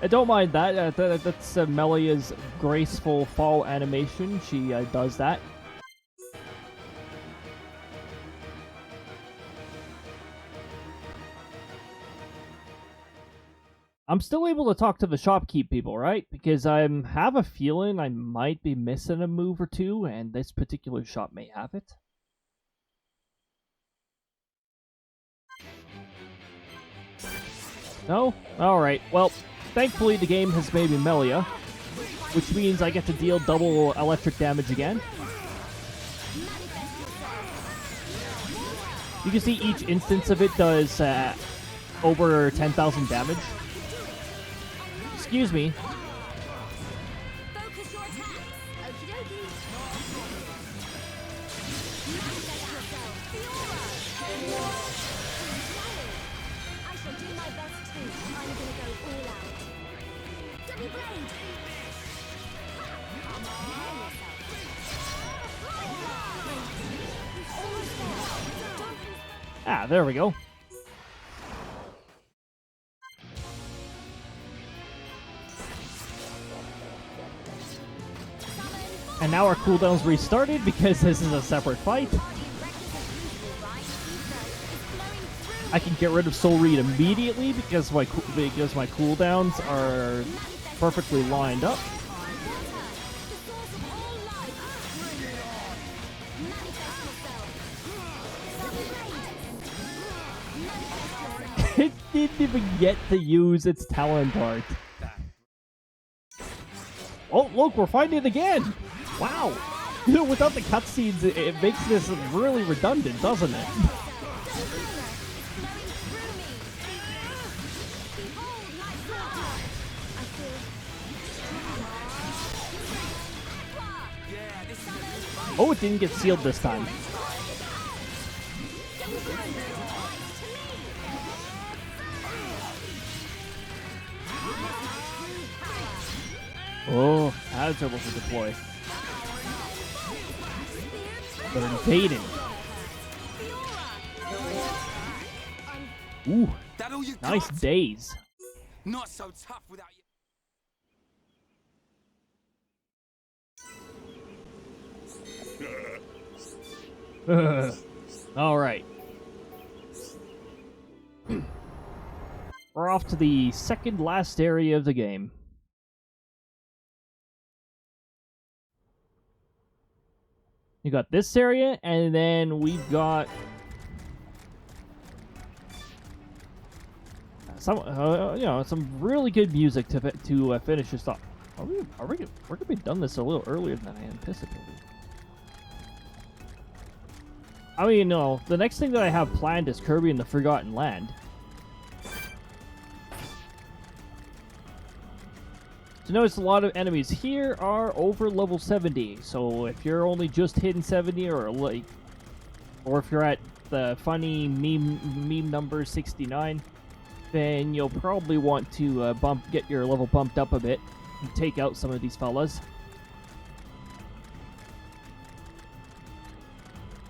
I don't mind that. That's Melia's graceful fall animation. She does that. I'm still able to talk to the shopkeep people, right? Because I have a feeling I might be missing a move or two, and this particular shop may have it. No? Alright, well, thankfully the game has made me Melia, which means I get to deal double electric damage again. You can see each instance of it does over 10,000 damage. Excuse me. Focus your attacks. Okie dokie. I shall do my best too. I'm gonna go all out. Double blade. Come on. Almost there. Ah, there we go. And now our cooldown's restarted because this is a separate fight. I can get rid of Soul Reed immediately because my cooldowns are perfectly lined up. It didn't even get to use its talent art. Oh, look, we're fighting it again! Wow! You know, without the cutscenes, it makes this really redundant, doesn't it? Oh, it didn't get sealed this time. Oh, that's able to deploy. They're invading. Ooh, That all you nice got? days. Not so tough without you. All right. We're off to the second last area of the game. You got this area, and then we've got some, some really good music to finish this off. We're gonna be done this a little earlier than I anticipated. I mean, no, the next thing that I have planned is Kirby and the Forgotten Land. So notice a lot of enemies here are over level 70, so if you're only just hitting 70 or if you're at the funny meme number 69, then you'll probably want to get your level bumped up a bit and take out some of these fellas.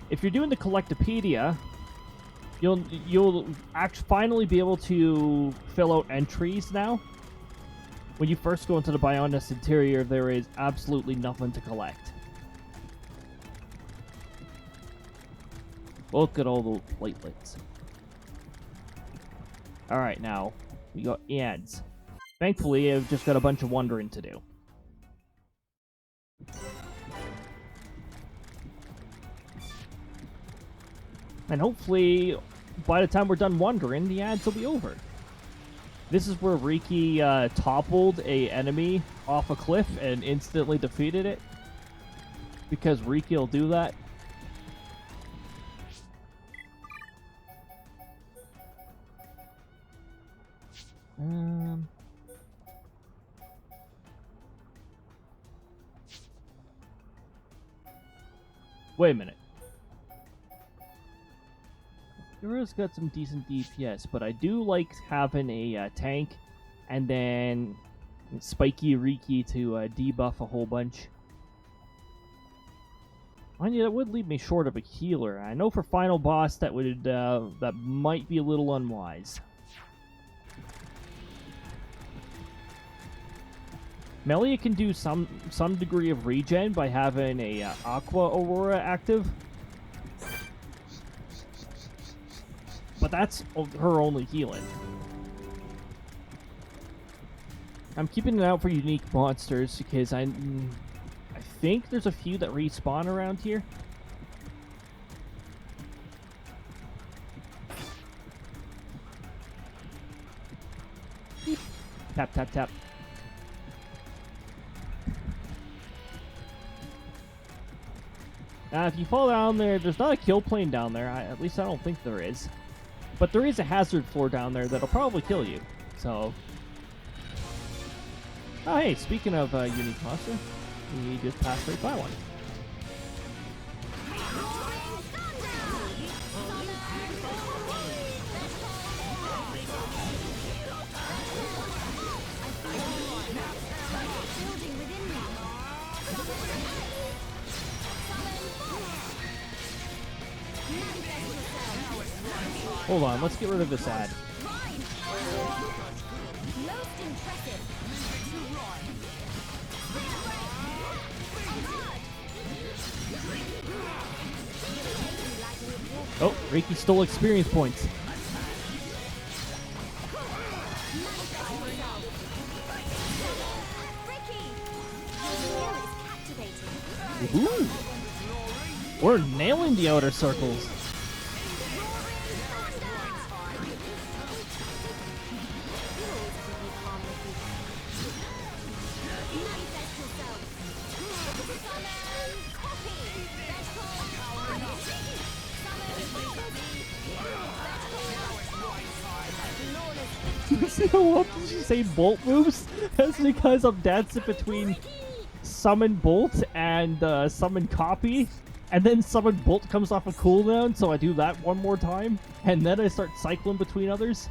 If you're doing the Collectopedia, you'll finally be able to fill out entries now. When you first go into the Bionis interior, there is absolutely nothing to collect. Look at all the platelets. Alright, now, we got ads. Thankfully, I've just got a bunch of wondering to do. And hopefully, by the time we're done wondering, the ads will be over. This is where Riki toppled a enemy off a cliff and instantly defeated it. Because Riki will do that. Wait a minute. Hero's got some decent DPS, but I do like having a tank and then Spiky Riki to debuff a whole bunch. Mind you, that would leave me short of a healer. I know for final boss that would that might be a little unwise. Melia can do some degree of regen by having a Aqua Aurora active. But that's her only healing. I'm keeping it out for unique monsters because I think there's a few that respawn around here. Tap, tap, tap. If you fall down there, there's not a kill plane down there. At least I don't think there is. But there is a hazard floor down there that'll probably kill you. So... Oh, hey, speaking of unique monster, we just passed right by one. Hold on, let's get rid of this ad. Oh, Reiki stole experience points. Ooh. We're nailing the outer circles. See how often she say bolt moves? That's because I'm dancing between summon bolt and summon copy, and then summon bolt comes off a cooldown, so I do that one more time, and then I start cycling between others.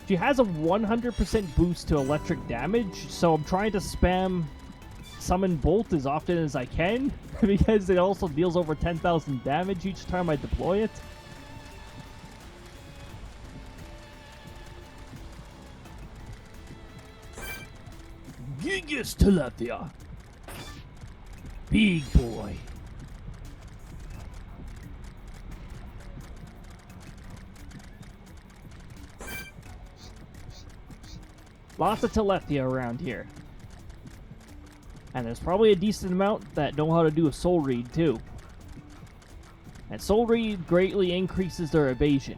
She has a 100% boost to electric damage, so I'm trying to spam summon bolt as often as I can, because it also deals over 10,000 damage each time I deploy it. Gigas Tilapia. Big boy. Lots of Tilapia around here. And there's probably a decent amount that know how to do a soul read too. And soul read greatly increases their evasion.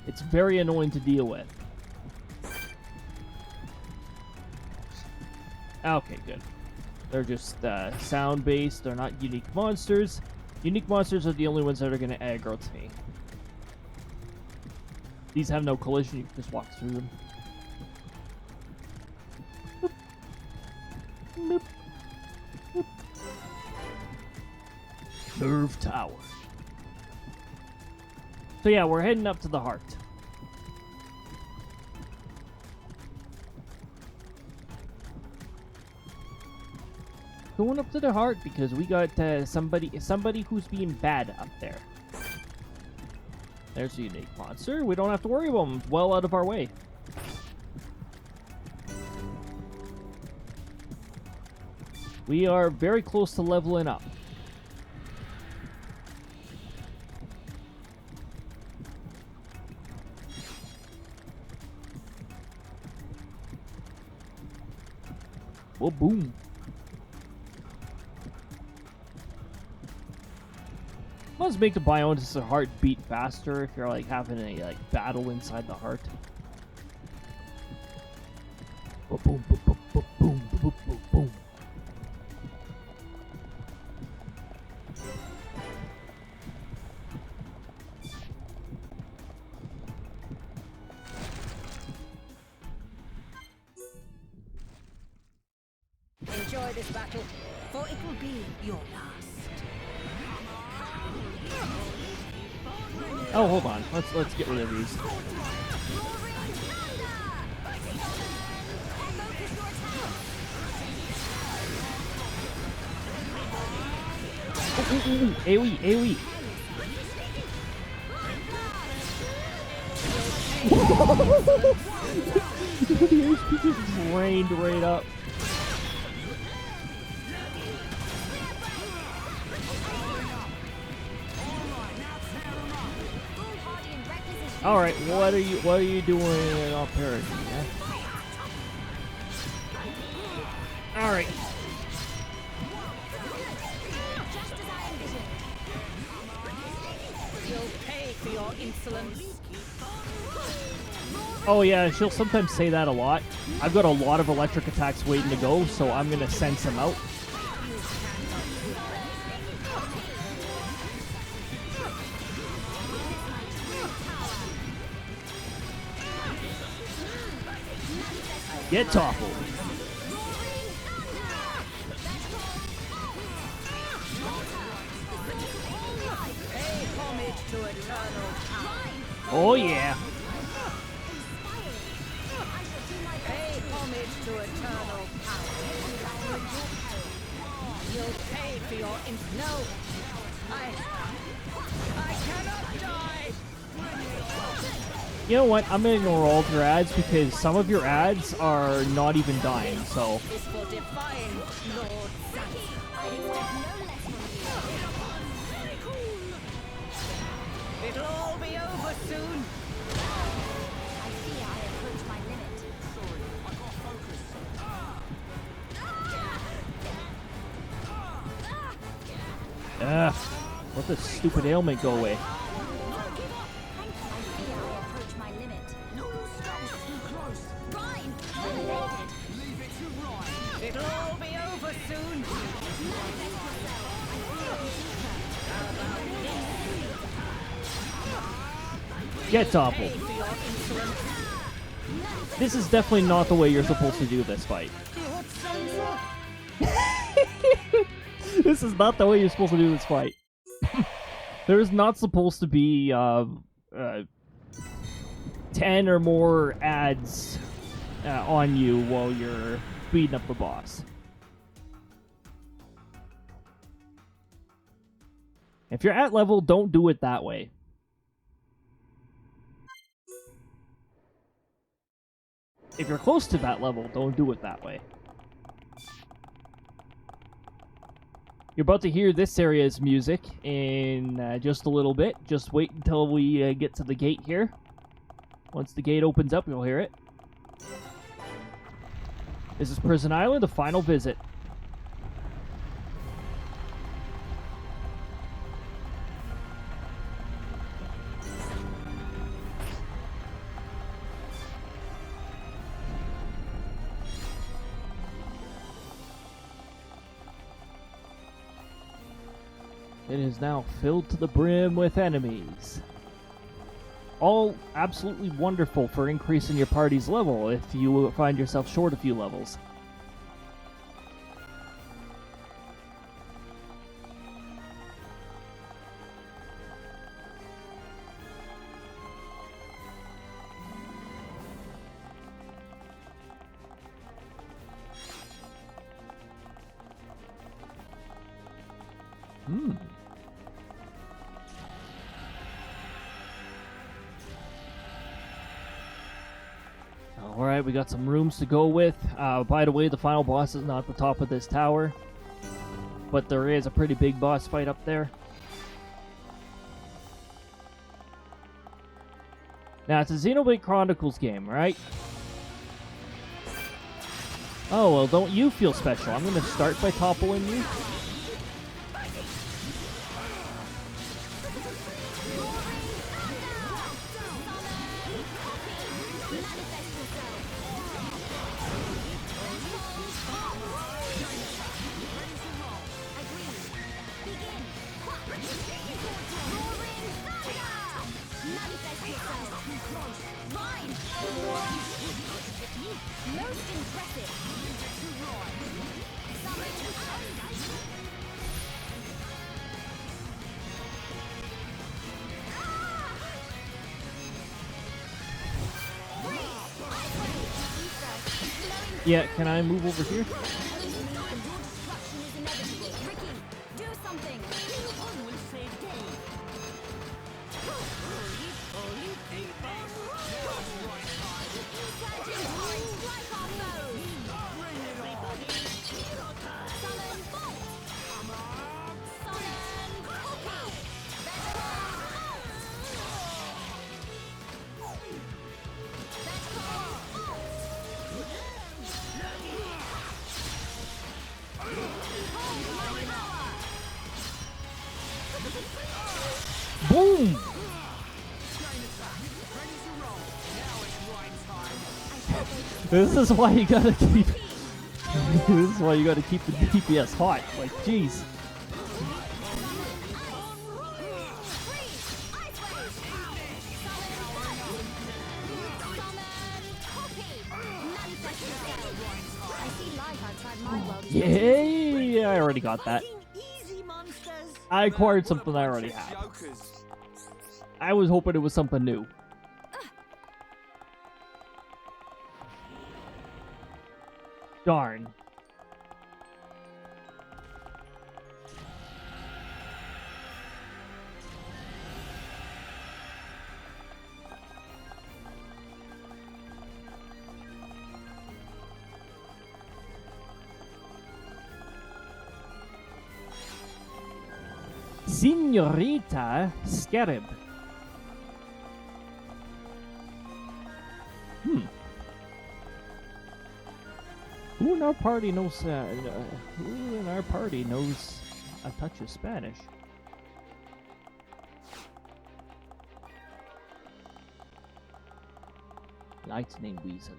It's very annoying to deal with. Okay, good. They're just sound-based. They're not unique monsters. Unique monsters are the only ones that are going to aggro to me. These have no collision. You can just walk through them. Boop. Boop. Boop. Nerve Tower. So yeah, we're heading up to the heart. Going up to the heart because we got somebody who's being bad up there. There's a unique monster. We don't have to worry about him. Well out of our way. We are very close to leveling up. Oh, boom. Must make the Bionis heart beat faster if you're like having a battle inside the heart. Boom, boom, boom, boom, boom, boom, boom, boom, boom. Enjoy this battle, for it will be your last. Oh, hold on. Let's get rid of these. Ooh, AoE, AoE. The HP just drained right up. All right, what are you doing up here? Yeah? All right. Just as I envisioned. You'll pay for your insolence. Oh yeah, she'll sometimes say that a lot. I've got a lot of electric attacks waiting to go, so I'm gonna send some out. Get toppled. Oh yeah. Pay homage to eternal power. You'll pay for your no. I cannot die. You know what? I'm gonna ignore all of your ads because some of your ads are not even dying, so. This will define Lord Zanza. I expect no less from you. It'll all be over soon. I fear I approach my limit. Sorry, I got focused. Ugh. Let this stupid ailment go away. It'll all be over soon. Get toppled. This is definitely not the way you're supposed to do this fight. This is not the way you're supposed to do this fight. There's not supposed to be 10 or more ads on you while you're beating up the boss. If you're at level, don't do it that way. If you're close to that level, don't do it that way. You're about to hear this area's music in just a little bit. Just wait until we get to the gate here. Once the gate opens up, you'll hear it. This is Prison Island, a final visit. It is now filled to the brim with enemies. All absolutely wonderful for increasing your party's level if you find yourself short a few levels. Alright, we got some rooms to go with. By the way, the final boss is not at the top of this tower, but there is a pretty big boss fight up there. Now, it's a Xenoblade Chronicles game, right? Oh, well, don't you feel special. I'm going to start by toppling you. Yeah, can I move over here? Boom! This is why you gotta keep. This is why you gotta keep the DPS hot. Like, jeez. Yay! I already got that. I acquired something I already have. I was hoping it was something new. Darn. Senorita Scarab. Who in our party knows? Who in our party knows a touch of Spanish? Lightning Weasel.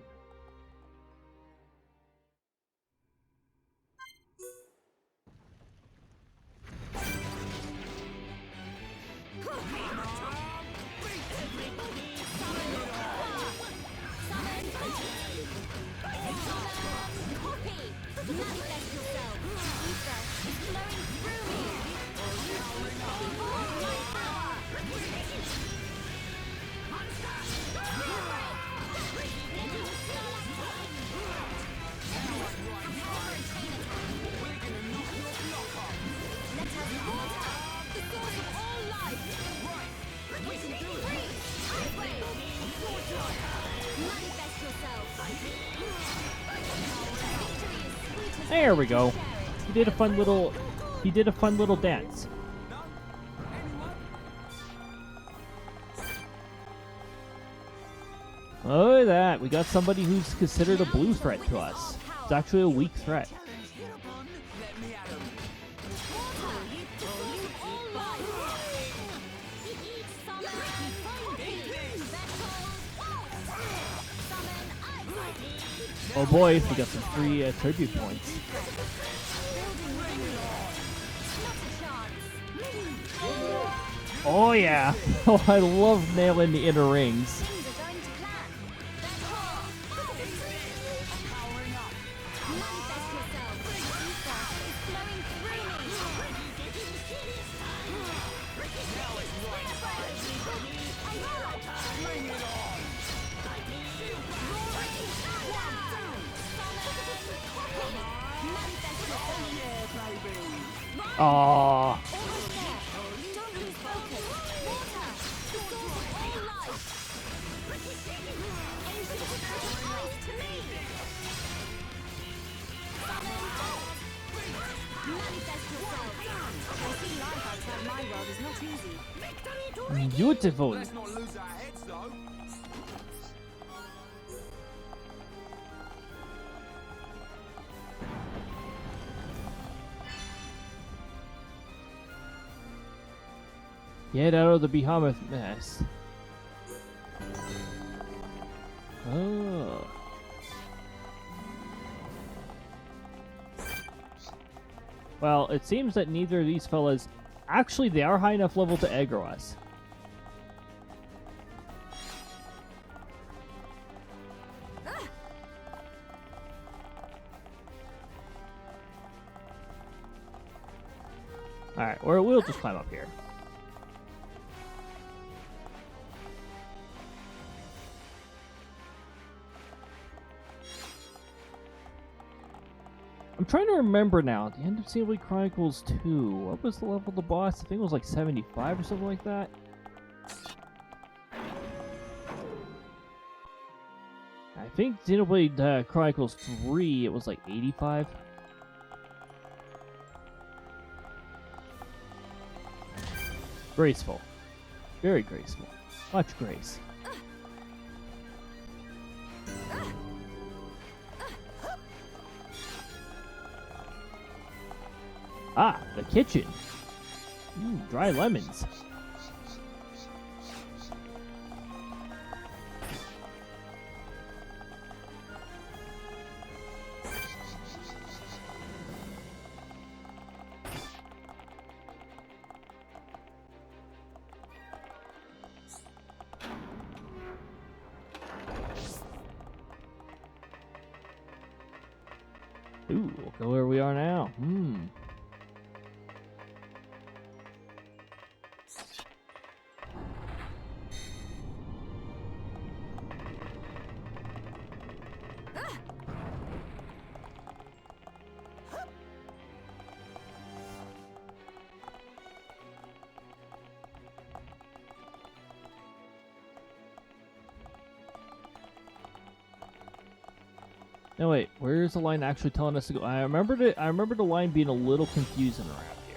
There we go. He did a fun little dance. Look at that. We got somebody who's considered a blue threat to us. It's actually a weak threat. Oh boy, we got some free tribute points. Oh yeah! Oh, I love nailing the inner rings. Aww. Beautiful. Let's not lose our heads though. Get out of the behemoth nest. Oh. Well, it seems that neither of these fellas... Actually, they are high enough level to aggro us. Alright, or we'll just climb up here. I'm trying to remember now. At the end of Xenoblade Chronicles 2, what was the level of the boss? I think it was like 75 or something like that. I think Xenoblade Chronicles 3, it was like 85. Graceful. Very graceful. Much grace. Ah, the kitchen. Dry lemons. Ooh, we'll go where we are now. No, wait, where's the line actually telling us to go? I remember the line being a little confusing around here.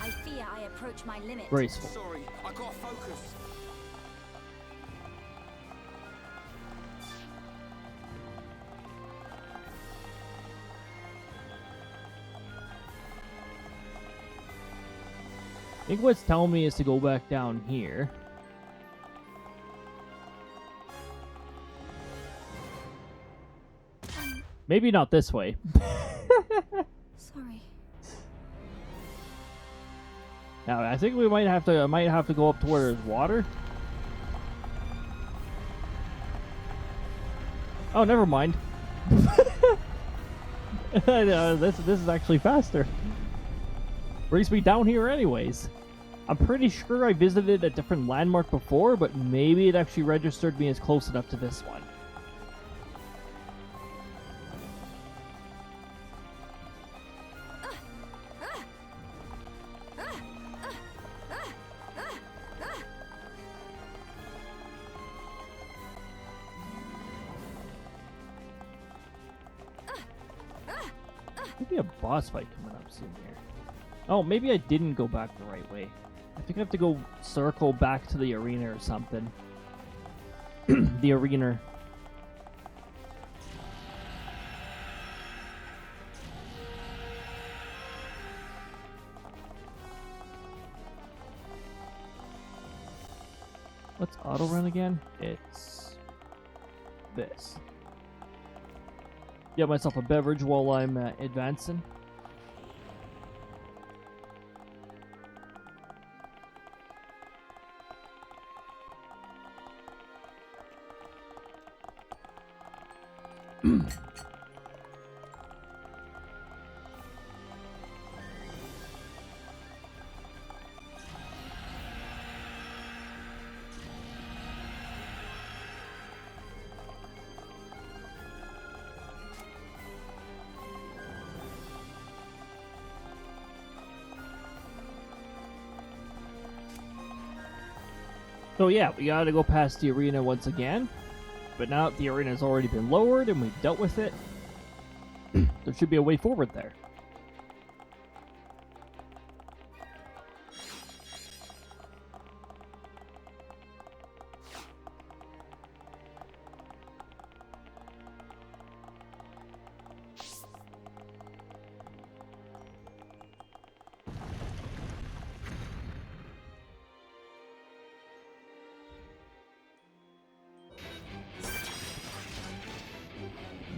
I fear I approach my limit. Graceful. Sorry, I got focus. I think what's telling me is to go back down here. Maybe not this way. Sorry. Now I think we might have to go up to where there's water. Oh, never mind. This is actually faster. Brings me down here anyways. I'm pretty sure I visited a different landmark before, but maybe it actually registered me as close enough to this one. Maybe a boss fight coming up soon here. Oh, maybe I didn't go back the right way. I think I have to go circle back to the arena or something. The arena. What's auto run again? It's this. Get myself a beverage while I'm advancing. So yeah, we gotta go past the arena once again. But now that the arena's already been lowered and we've dealt with it, there should be a way forward there.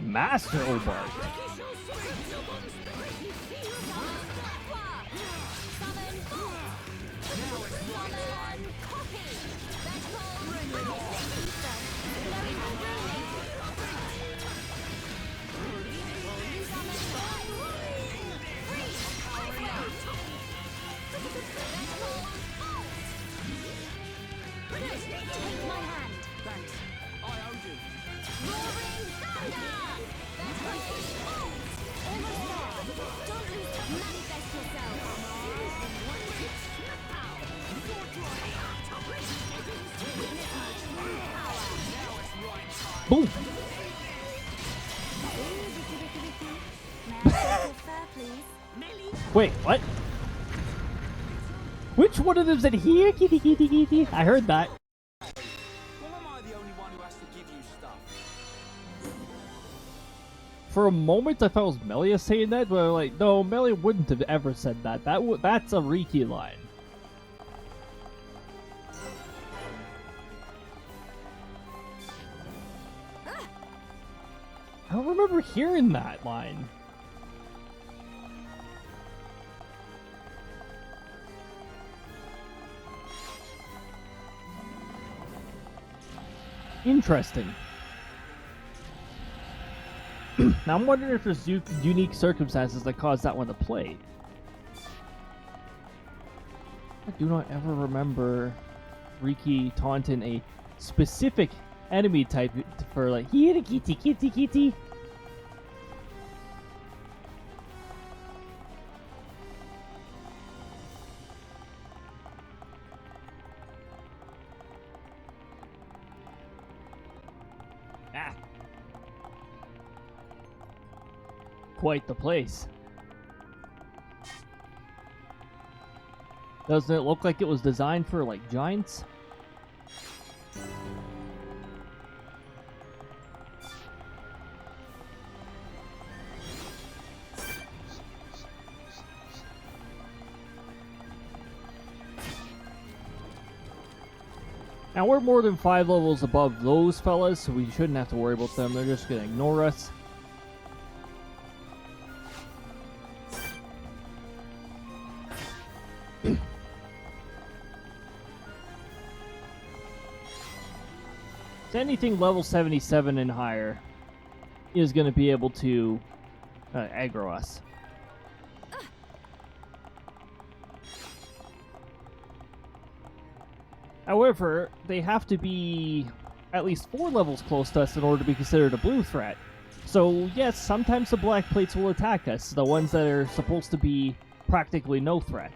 Master Obart. Take my hand. Thanks. I owed you. Roaring Thunder! That's right. Almost there. Don't lose. Manifest yourself. Boom! May I circle fair, please? Wait, what? Which one of them said here? Kitty, kitty, kitty. I heard that. Well, am I the only one who has to give you stuff? For a moment, I thought it was Melia saying that, but I'm like, no, Melia wouldn't have ever said that. That's a Riki line. I don't remember hearing that line. Interesting. Now I'm wondering if there's unique circumstances that cause that one to play. I do not ever remember Riki taunting a specific enemy type for like, here kitty kitty kitty. Ah. Quite the place. Doesn't it look like it was designed for, like, giants? Now, we're more than 5 levels above those fellas, so we shouldn't have to worry about them. They're just gonna ignore us. Anything level 77 and higher is going to be able to aggro us. However, they have to be at least 4 levels close to us in order to be considered a blue threat. So yes, sometimes the black plates will attack us, the ones that are supposed to be practically no threat.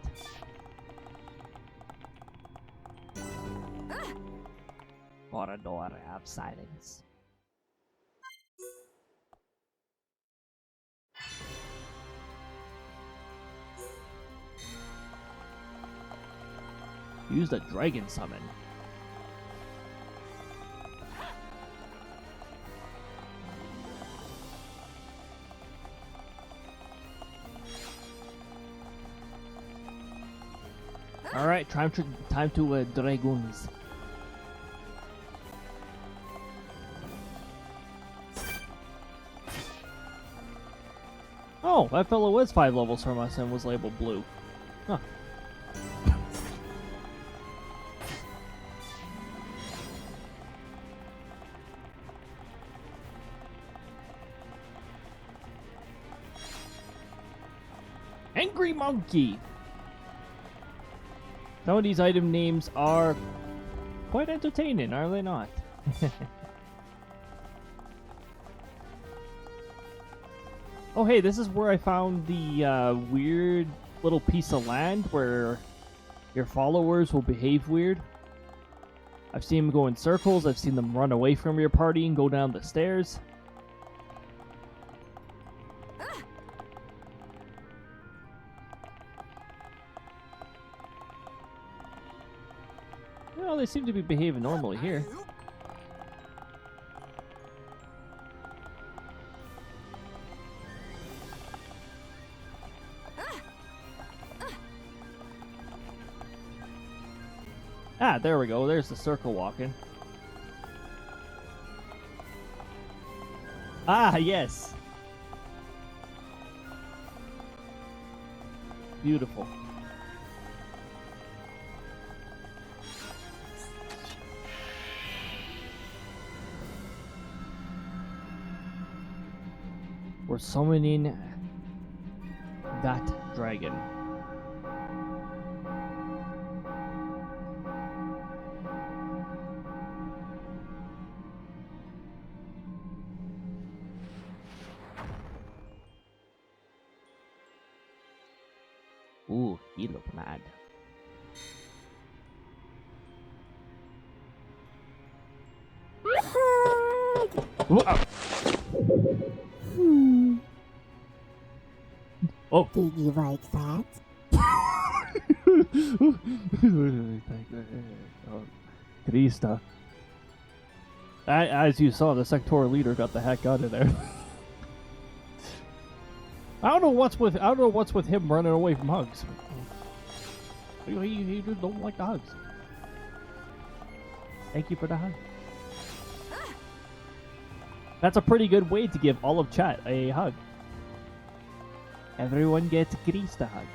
For a door of silence. Use the dragon summon. Alright, time to dragons. Oh, that fellow was 5 levels from us and was labeled blue. Huh. Angry Monkey! Some of these item names are quite entertaining, are they not? Oh hey, this is where I found the weird little piece of land where your followers will behave weird. I've seen them go in circles, I've seen them run away from your party and go down the stairs. Well, they seem to be behaving normally here. Ah, there we go. There's the circle walking. Ah, yes. Beautiful. We're summoning that dragon. Ooh, he looked mad. Ooh, oh. Did you like that? Oh, Krista. As you saw, the sectoral leader got the heck out of there. I don't know what's with him running away from hugs. He just don't like the hugs. Thank you for the hug. That's a pretty good way to give all of chat a hug. Everyone gets Krista hug.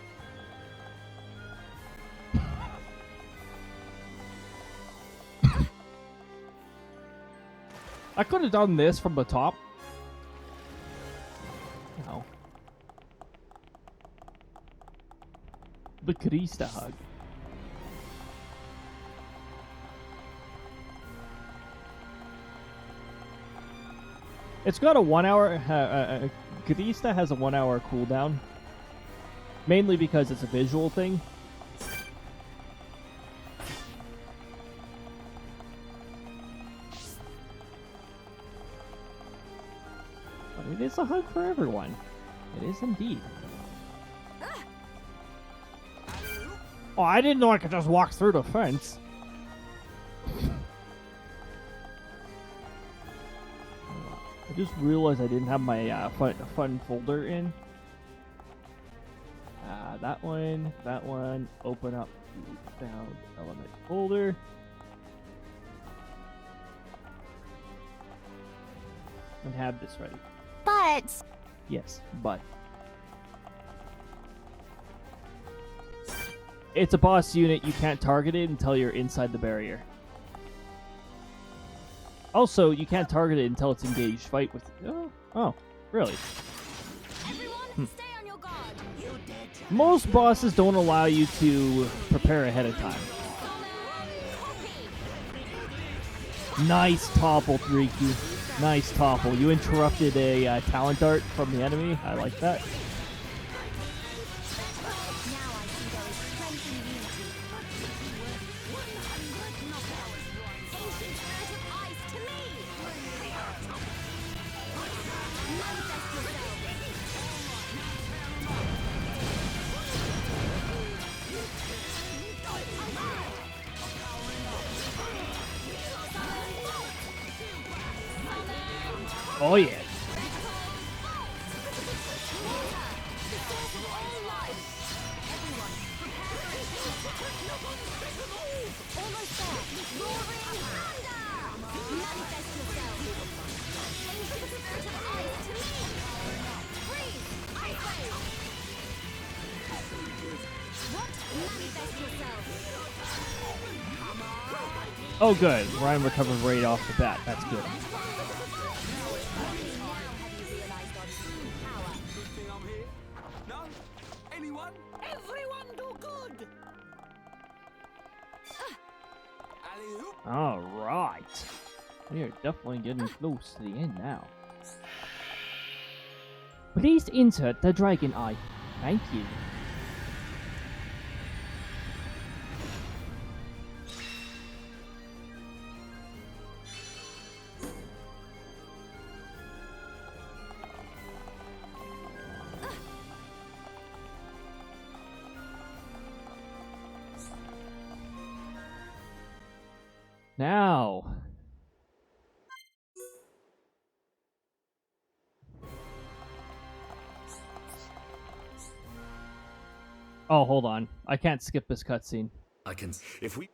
I could have done this from the top. No. The Krista hug. It's got a 1 hour. Krista has a 1 hour cooldown. Mainly because it's a visual thing. But it is a hug for everyone. It is indeed. Oh, I didn't know I could just walk through the fence. I just realized I didn't have my fun folder in. That one, open up the found element folder. And have this ready. But Yes, but. It's a boss unit, you can't target it until you're inside the barrier. Also, you can't target it until it's engaged. Fight with... Oh, really? everyone, stay on your guard. You dead. Most bosses don't allow you to prepare ahead of time. Nice topple, Riku. Nice topple. You interrupted a talent dart from the enemy. I like that. Oh yeah. Oh good, Ryan recovered right off the bat. That's good. Alright. We are definitely getting close to the end now. Please insert the dragon eye. Thank you. Now. Oh, hold on. I can't skip this cutscene. I can. If we.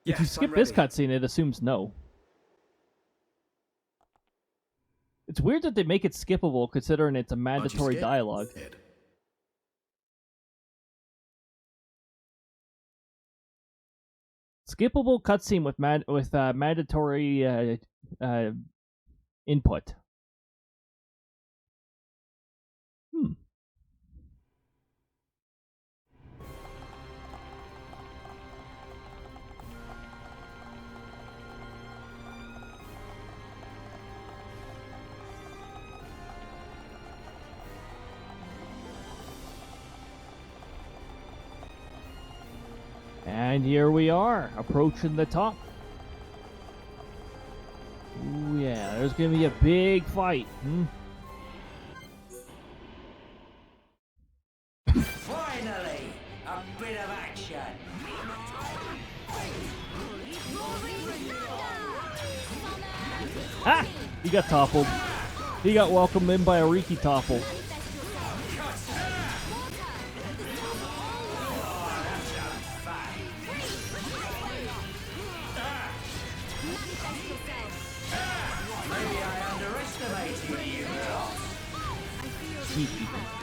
If you skip this cutscene, it assumes no. It's weird that they make it skippable considering it's a mandatory dialogue. Skippable cutscene with mandatory input. And here we are, approaching the top. Ooh, yeah, there's gonna be a big fight. Finally, a bit of action. Ah! He got toppled. He got welcomed in by a Riki topple.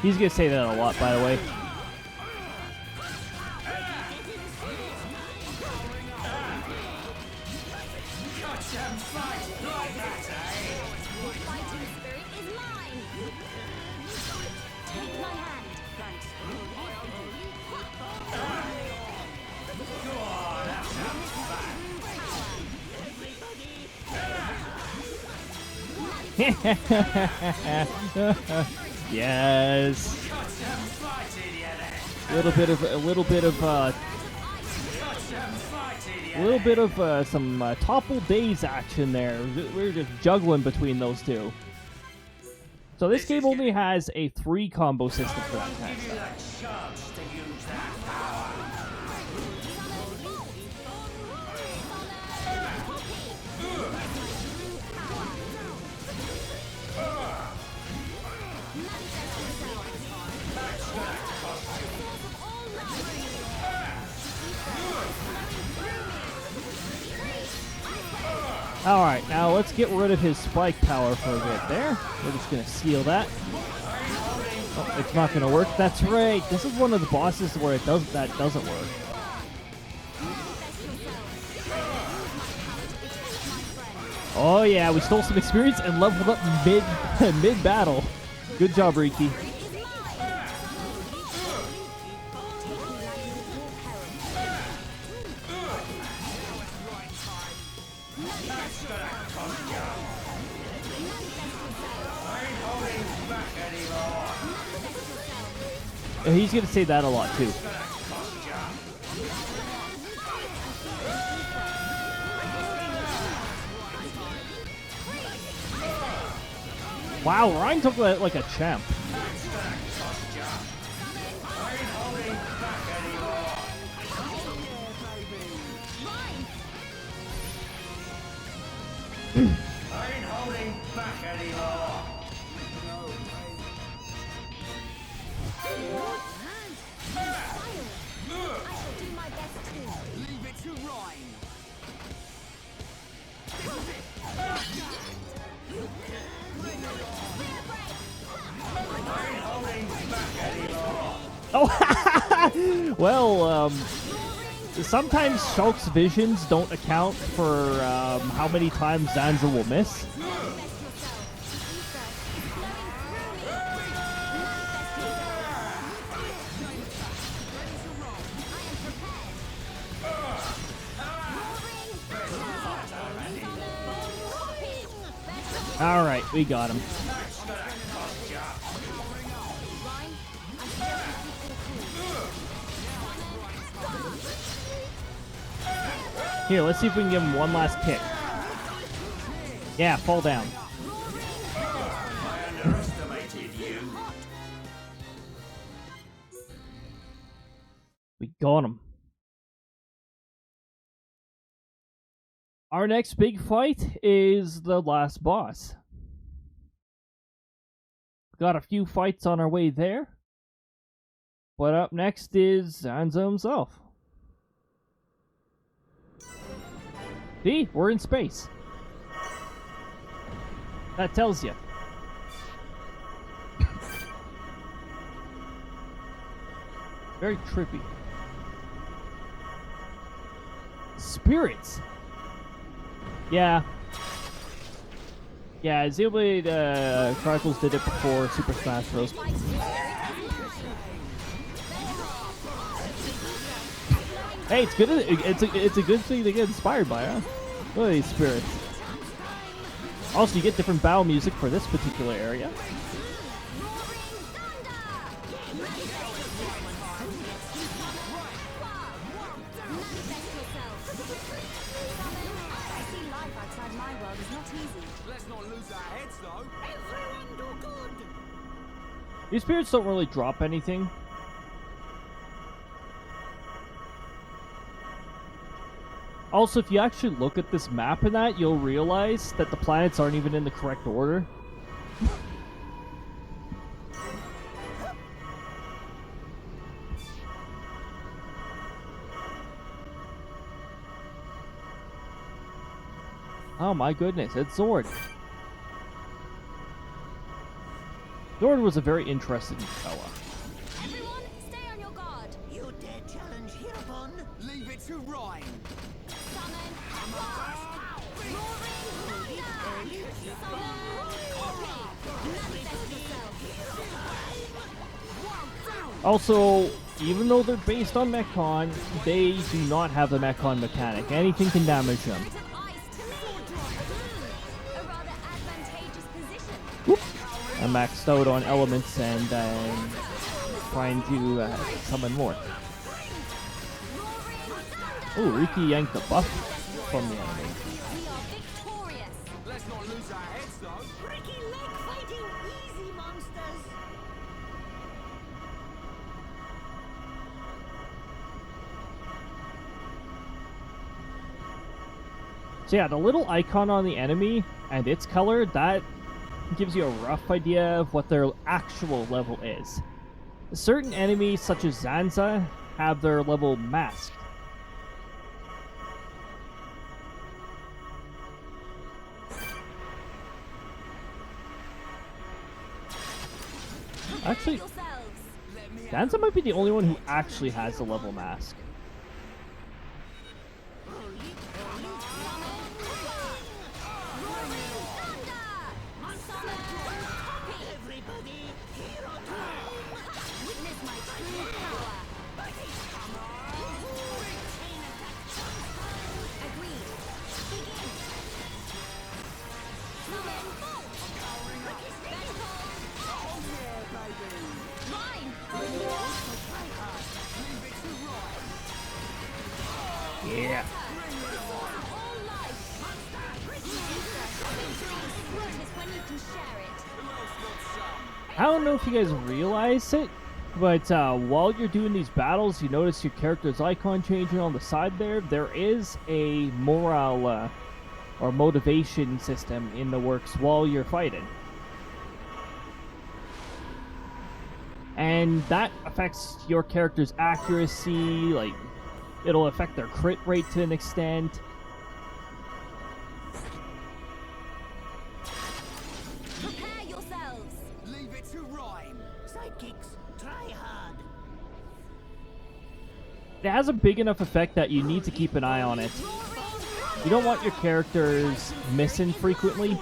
He's gonna say that a lot, by the way. Yes. A little bit of some topple days action there. We're just juggling between those two. So this game only has a 3 combo system for that kind of stuff. Alright, now let's get rid of his spike power for a bit there. We're just going to seal that. Oh, it's not going to work. That's right. This is one of the bosses where that doesn't work. Oh yeah, we stole some experience and leveled up mid battle. Good job, Riki. He's gonna say that a lot too. Wow, Ryan took that like a champ. Oh, well, sometimes Shulk's visions don't account for how many times Zanza will miss. All right, we got him. Here, let's see if we can give him one last kick. Yeah, fall down. I underestimated you. We got him. Our next big fight is the last boss. Got a few fights on our way there. But up next is Zanza himself. See? We're in space. That tells you. Very trippy. Spirits! Yeah. Yeah, Xenoblade Chronicles did it before Super Smash Bros. Hey, it's good. It's a good thing to get inspired by, huh? Look at these spirits. Also, you get different battle music for this particular area. These spirits don't really drop anything. Also, if you actually look at this map and that, you'll realize that the planets aren't even in the correct order. Oh my goodness, it's Zord. Zord was a very interesting fella. Everyone, stay on your guard. You dare challenge hereupon? Leave it to Ryan. Summon roaring thunder. Summon manifest yourself. Also, even though they're based on Mechon, they do not have the Mechon mechanic. Anything can damage them. A rather advantageous position. Whoop. I'm maxed out on elements and trying to summon more. Oh, Riki yanked the buff from the enemy. We are victorious. Let's not lose our heads, though. Ricky leg fighting, easy monsters. So yeah, the little icon on the enemy and its color, that gives you a rough idea of what their actual level is. Certain enemies, such as Zanza, have their level masked. Actually, Zanza might be the only one who actually has the level mask. Yeah. I don't know if you guys realize it, but while you're doing these battles, you notice your character's icon changing on the side there. There is a morale or motivation system in the works while you're fighting. And that affects your character's accuracy, like, it'll affect their crit rate to an extent. Prepare yourselves. Leave it to rhyme. Sidekicks, try hard. It has a big enough effect that you need to keep an eye on it. You don't want your characters missing frequently.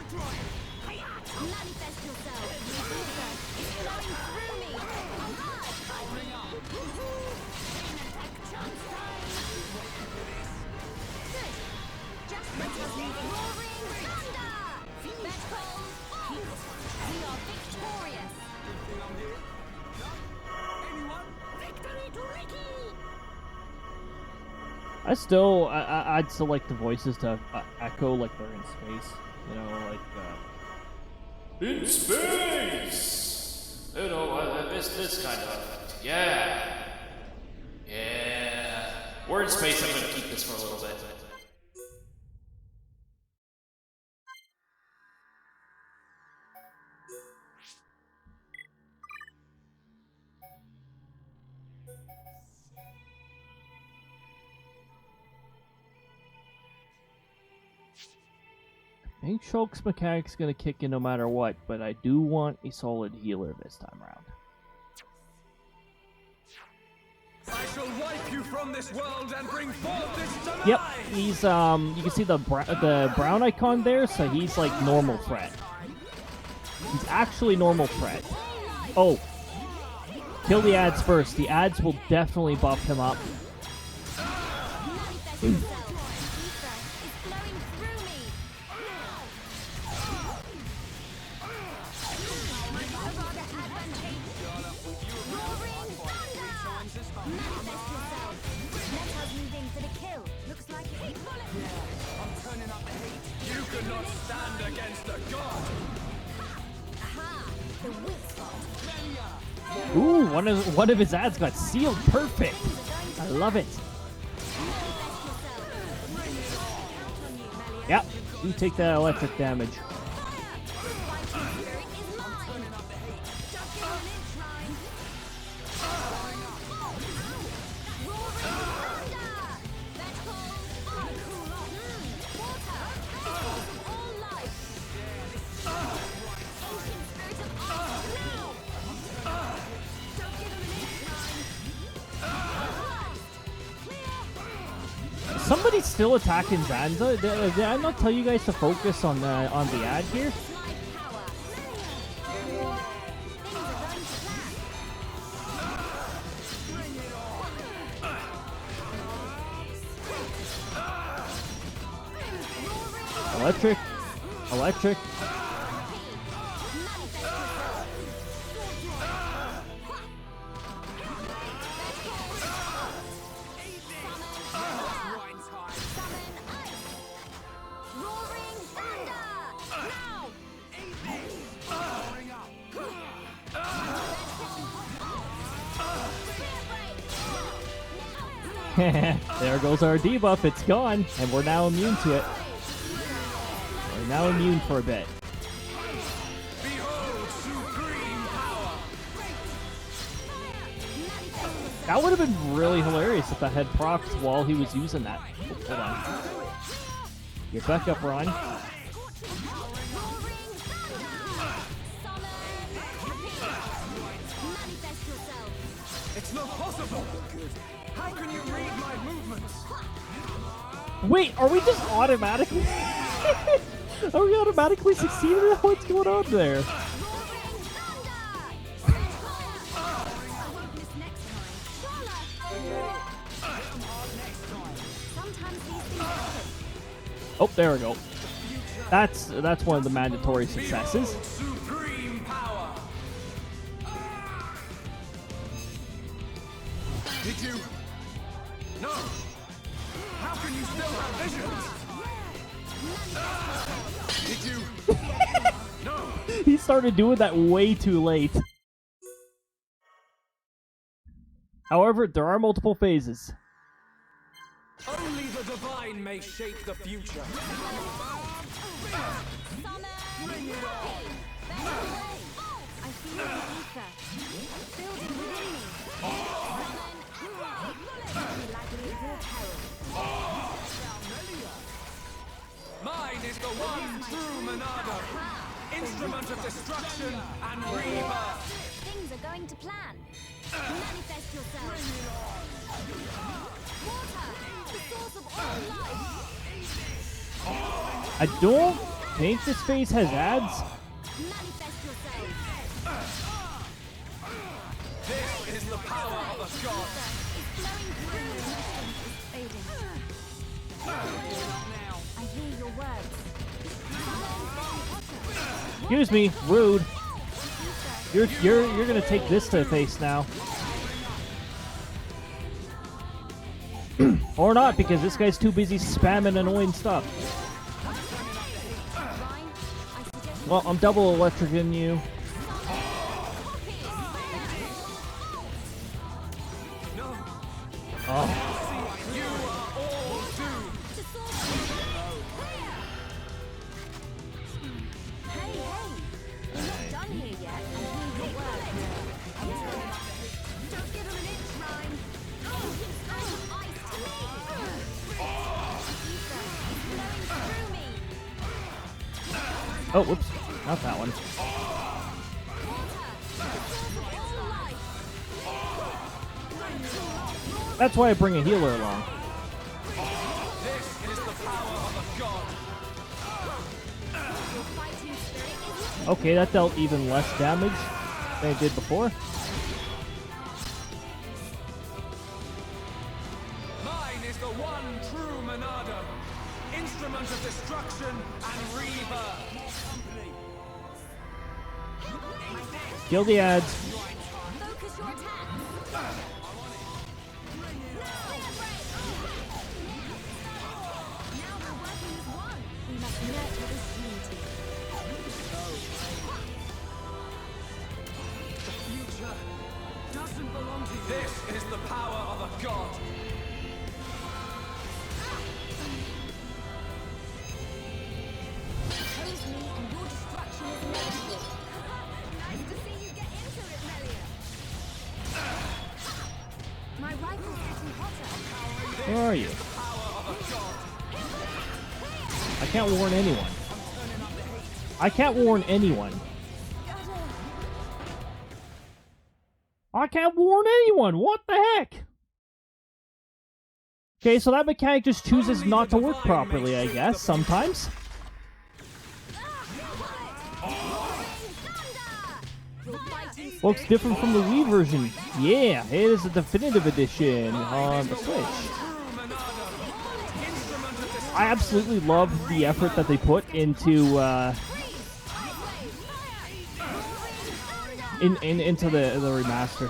Manifest yourself. It's flowing through me. Chance time. Good. Just roaring thunder. Metcalf. We are victorious. Anyone? Victory to Ricky. I'd still like the voices to echo like they're in space. You know, like. In space! You know, this kind of effect. Yeah. Yeah. We're in space, I'm gonna keep this for a little bit. I think Shulk's mechanic's gonna kick in no matter what, but I do want a solid healer this time around. I shall wipe you from this world and bring forth this to life. Yep, he's you can see the brown icon there, so he's like normal threat. He's actually normal threat. Oh, kill the ads first. The ads will definitely buff him up. Manifest yourself. It's flowing through me. Roaring thunder. Manifest yourself. Let us move in for the kill. Looks like hate bullet. I'm turning up the heat. You cannot stand against the god. Aha! The weak spot. Ooh, one of his ads got sealed perfect. I love it. Yep, you take that electric damage. Somebody's still attacking Zanza. Did I not tell you guys to focus on the ad here? Electric. There goes our debuff. It's gone, and we're now immune to it. We're now immune for a bit. That would have been really hilarious if I had procs while he was using that. Oh, hold on. Get back up, Ron. It's not possible. How can you read my movements? Wait, are we just automatically... are we automatically succeeding? What's going on there? Oh, there we go. That's one of the mandatory successes. Supreme power. Did you? No. How can you still have visions? Did you? No. He started doing that way too late. However, there are multiple phases. Only the divine may shape the future. Bring it on. I feel the ether building within me. Like a little herald. Mine is the one true Monado, instrument of destruction and rebirth. Things are going to plan. Manifest yourself. Water, the source of all life. I don't think this phase has ads. Manifest yourself. This is the power of a god. It's flowing through. It's fading. I hear your words. Excuse me, rude. You're gonna take this to the face now. Or not, because this guy's too busy spamming annoying stuff. Well, I'm double electricing you. Oh. Oh, whoops. Not that one. That's why I bring a healer along. This is the power of a god. Okay, that dealt even less damage than it did before. Mine is the one true Monado, instrument of destruction and rebirth. Kill the ads. Focus your attacks. Now we're working as one. We must nurture this unity. The future doesn't belong to you. This is the power of a god. Oppose me and your destruction is inevitable. Nice to see you get into it, Melia. My rifle's getting hotter. Where are you? I can't warn anyone. I can't warn anyone. I can't warn anyone. What the heck? Okay, so that mechanic just chooses not to work properly, I guess, sometimes. Looks different from the Wii version. Yeah, it is a definitive edition on the Switch. I absolutely love the effort that they put into into the remaster.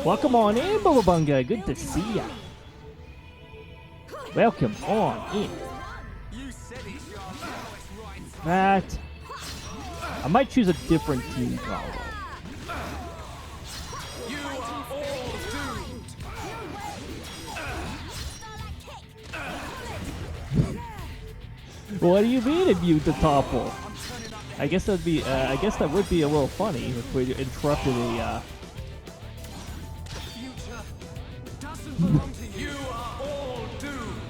Welcome on in, Bubba. Good to see ya. Welcome on in. That I might choose a different team probably. What do you mean immune to topple? I guess that'd be. I guess that would be a little funny if we interrupted a. Future doesn't belong to you. You are all doomed.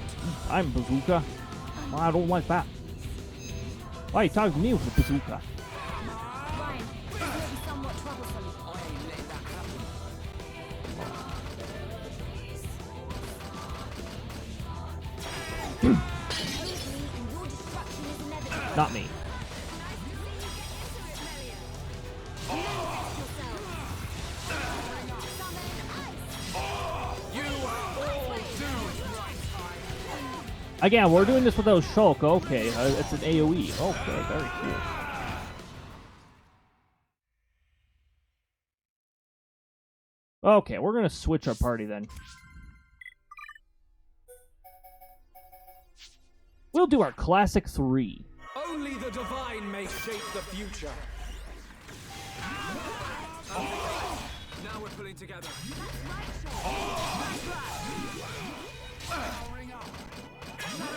I'm bazooka. I don't like that. Why are you talking to me with a bazooka? Ryan, this may be somewhat troublesome. I ain't letting that happen. Oppose me and your destruction is inevitable. Not me. You are all doomed. Again, we're doing this without Shulk. Okay, it's an AoE. Okay, very cool. Okay, we're gonna switch our party then. We'll do our classic 3. Only the divine may shape the future. Now we're pulling together.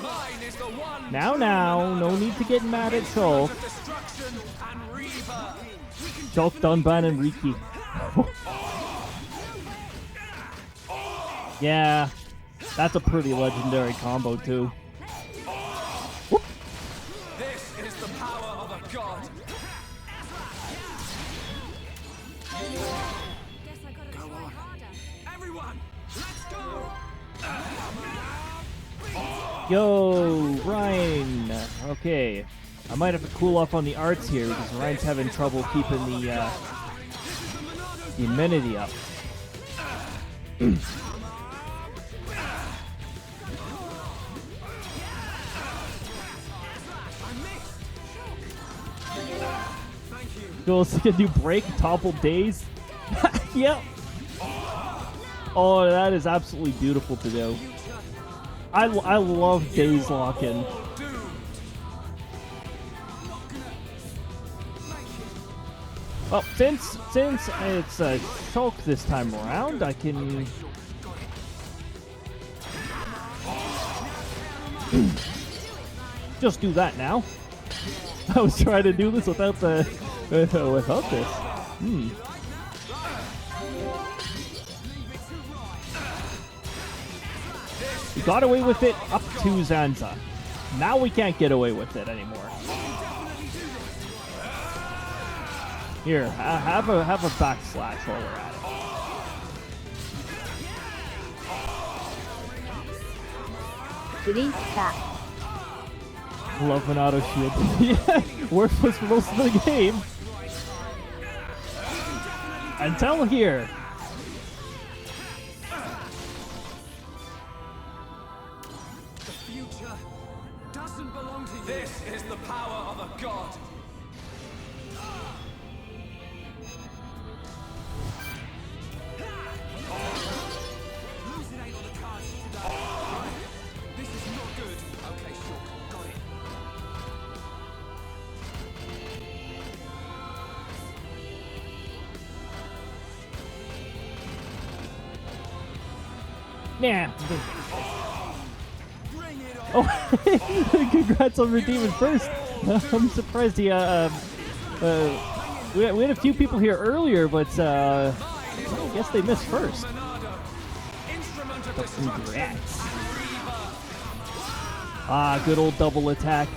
Mine is the one. Now, no need to get mad at Shulk. Of destruction and rebirth. Shulk, Dunban, and Riki. Yeah, that's a pretty legendary combo too. This is the power of a god. Guess I gotta try harder. Everyone, let's go. Yo, Ryan. Okay, I might have to cool off on the arts here because Ryan's having trouble keeping the immunity up. Go see a new break, topple days. Yep. Oh, that is absolutely beautiful to do. I love days locking. Well, since it's Shulk this time around, I can just do that now. I was trying to do this without the without this. We got away with it up to Zanza. Now we can't get away with it anymore. Here, have a backslash while we're at it. Delete that. Love an auto shield. Yeah, worthless for most of the game. Until here. The future doesn't belong to you. This is the power of a god. Losing ain't on the cards today. This is not good. Okay, sure. Got it. Nah. Oh, congrats on redeeming first. I'm surprised he, we had a few people here earlier, but I guess they missed first. Congrats. Ah, good old double attack.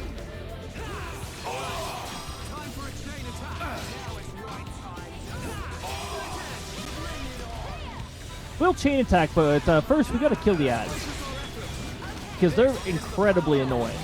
We'll chain attack, but first we gotta kill the ads. Because they're incredibly annoying.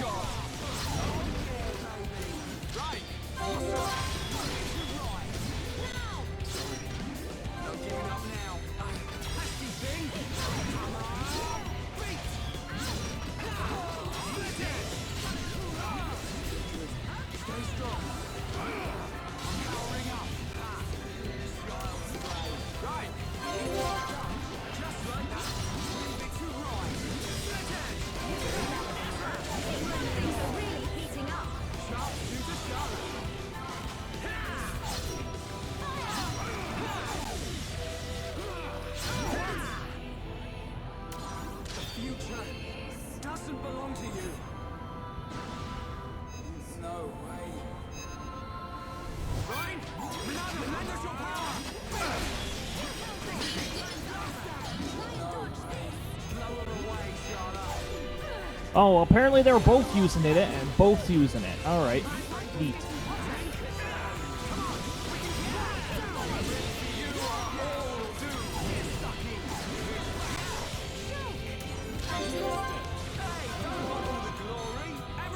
Oh, apparently they were both using it and both using it. Alright. Neat.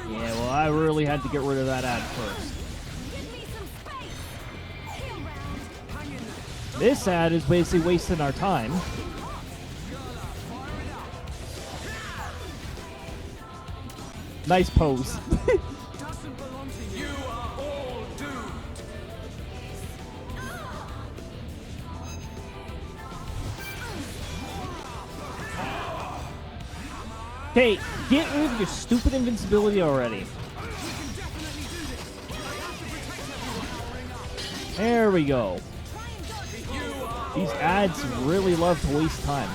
Yeah, well, I really had to get rid of that ad first. This ad is basically wasting our time. Nice pose. Doesn't belong to you. You are all doomed. Okay, get rid of your stupid invincibility already. There we go. These ads really love to waste time.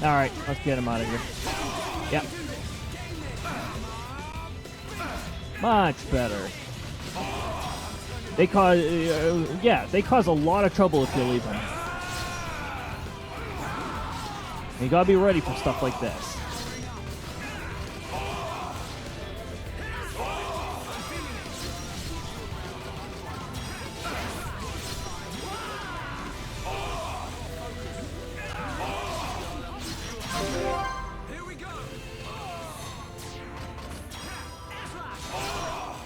Alright, let's get him out of here. Yep. Much better. They cause, yeah, they cause a lot of trouble if you leave them. You gotta be ready for stuff like this. Here we go.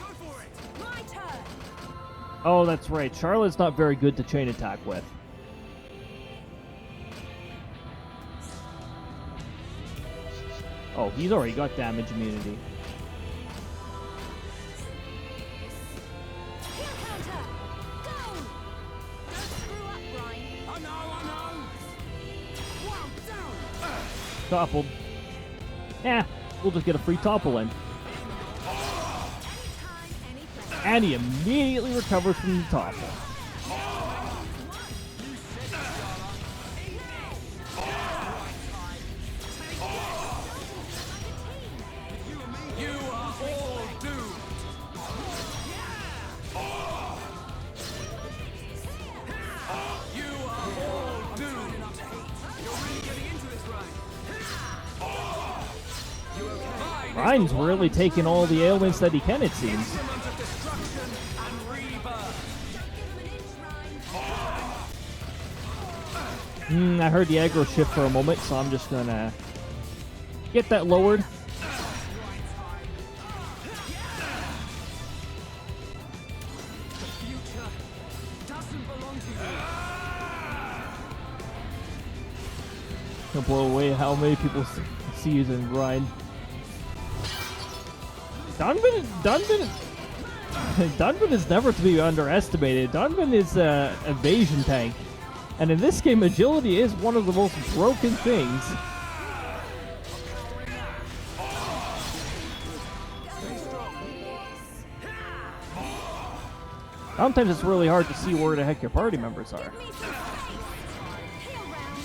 Go for it. My turn. Oh, that's right. Charlotte's not very good to chain attack with. Oh, he's already got damage immunity. Heel counter. Go. Don't screw up, Brian. I know. Wow, down. Toppled. Yeah, we'll just get a free topple in. Anytime, any place. And he immediately recovers from the topple. You are all doomed. You are all doomed. You're really getting into this, Ryan. You okay? Ryan's really taking all the ailments that he can, it seems. Instrument of destruction and rebirth. I heard the aggro shift for a moment, so I'm just gonna get that lowered. The future doesn't belong to you. Gonna blow away how many people see using Ryan. Dunban is never to be underestimated. Dunban is an evasion tank. And in this game, agility is one of the most broken things. Sometimes it's really hard to see where the heck your party members are. Give me some space. Heel round.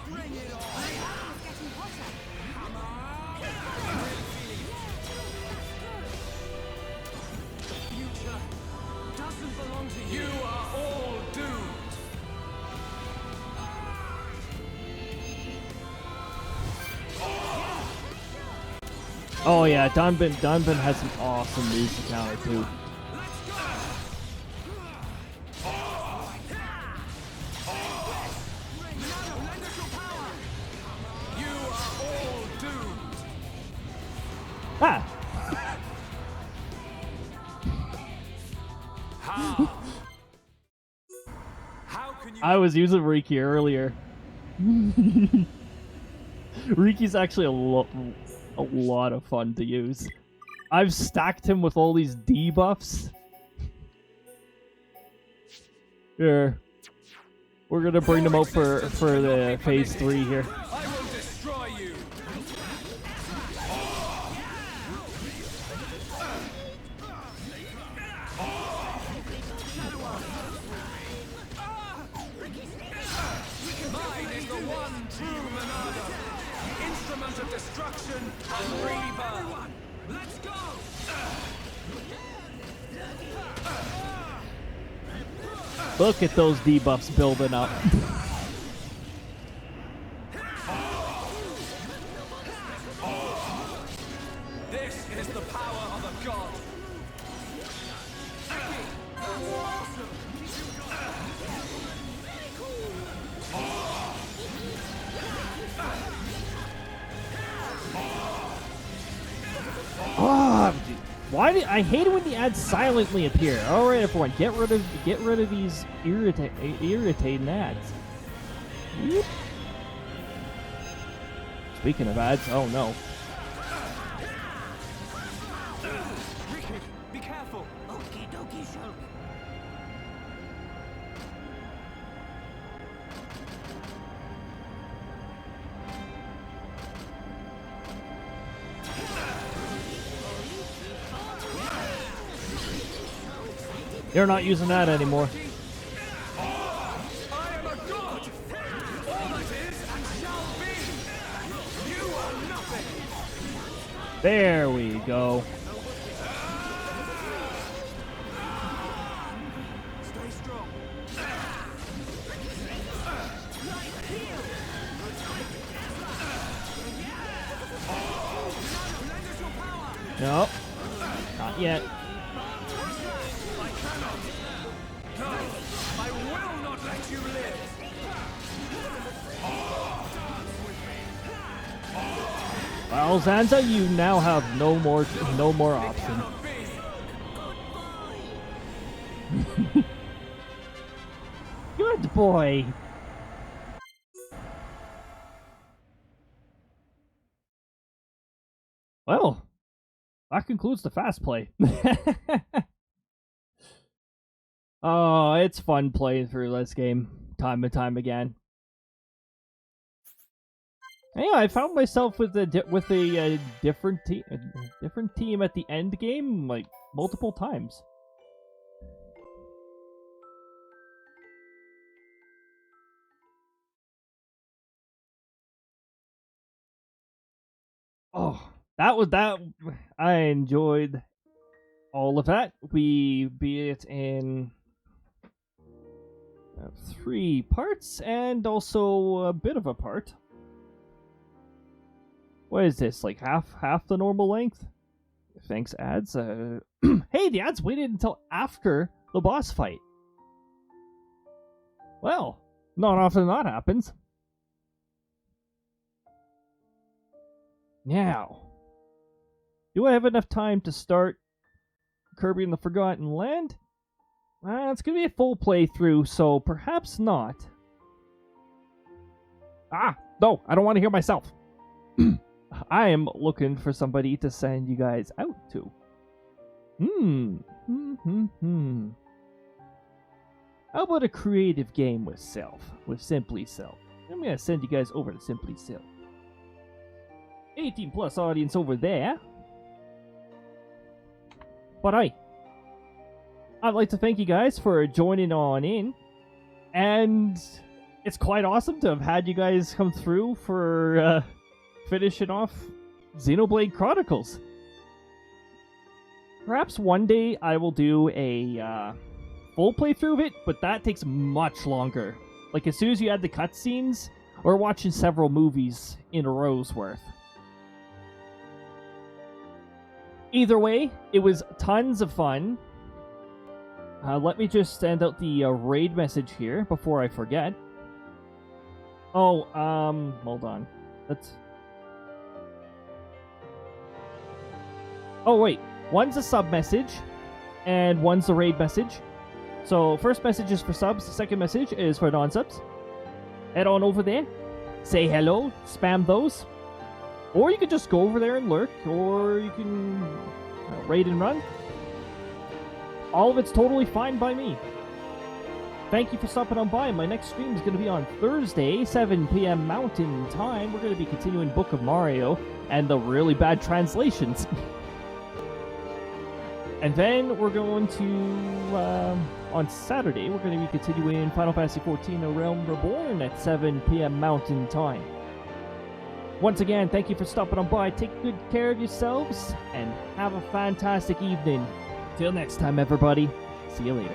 Bring it on. It's getting hotter. The future doesn't belong to you. You are all doomed. Oh yeah, Dunban has some awesome moves to counter too. You are all doomed. Ah! How can you? I was using Riki earlier. Riki's actually a lot of fun to use. I've stacked him with all these debuffs. Here. We're gonna bring them out for the phase 3 here. I will destroy you. Mine is the one true Monado. Instrument of destruction and rebirth. Let's go. Look at those debuffs building up. I hate it when the ads silently appear. All right, everyone, get rid of these irritating ads. Whoop. Speaking of ads, oh no. Ricky, be careful. Okie dokie, Shulk. They're not using that anymore. I am a god. All that is and shall be. You are nothing. There we go. Stay strong. Lend us your power. No, not yet. No, I will not let you live. Well, Zanza, you now have no more option. Cannot be. Good boy. Well, that concludes the fast play. Oh, it's fun playing through this game time and time again. Yeah, I found myself with a different team at the end game like multiple times. Oh, that I enjoyed all of that. We beat it in 3 parts and also a bit of a part. What is this, like half the normal length? Thanks, ads. Hey, the ads waited until after the boss fight. Well, not often that happens. Now, do I have enough time to start Kirby in the Forgotten Land? It's gonna be a full playthrough, so perhaps not. No, I don't want to hear myself. I am looking for somebody to send you guys out to. How about a creative game with Simply Self? I'm gonna send you guys over to Simply Self. 18 plus audience over there. But I'd like to thank you guys for joining on in. And it's quite awesome to have had you guys come through for finishing off Xenoblade Chronicles. Perhaps one day I will do a full playthrough of it, but that takes much longer. Like as soon as you add the cutscenes, we're watching several movies in a row's worth. Either way, it was tons of fun. Let me just send out the raid message here before I forget. Oh, hold on. Oh, wait. One's a sub message, and one's a raid message. So, first message is for subs, the second message is for non-subs. Head on over there, say hello, spam those. Or you could just go over there and lurk, or you can raid and run. All of it's totally fine by me. Thank you for stopping on by. My next stream is going to be on Thursday, 7 p.m. Mountain Time. We're going to be continuing Book of Mario and the really bad translations. And then we're going to, on Saturday, we're going to be continuing Final Fantasy XIV: A Realm Reborn at 7 p.m. Mountain Time. Once again, thank you for stopping on by. Take good care of yourselves, and have a fantastic evening. Till next time, everybody. See you later.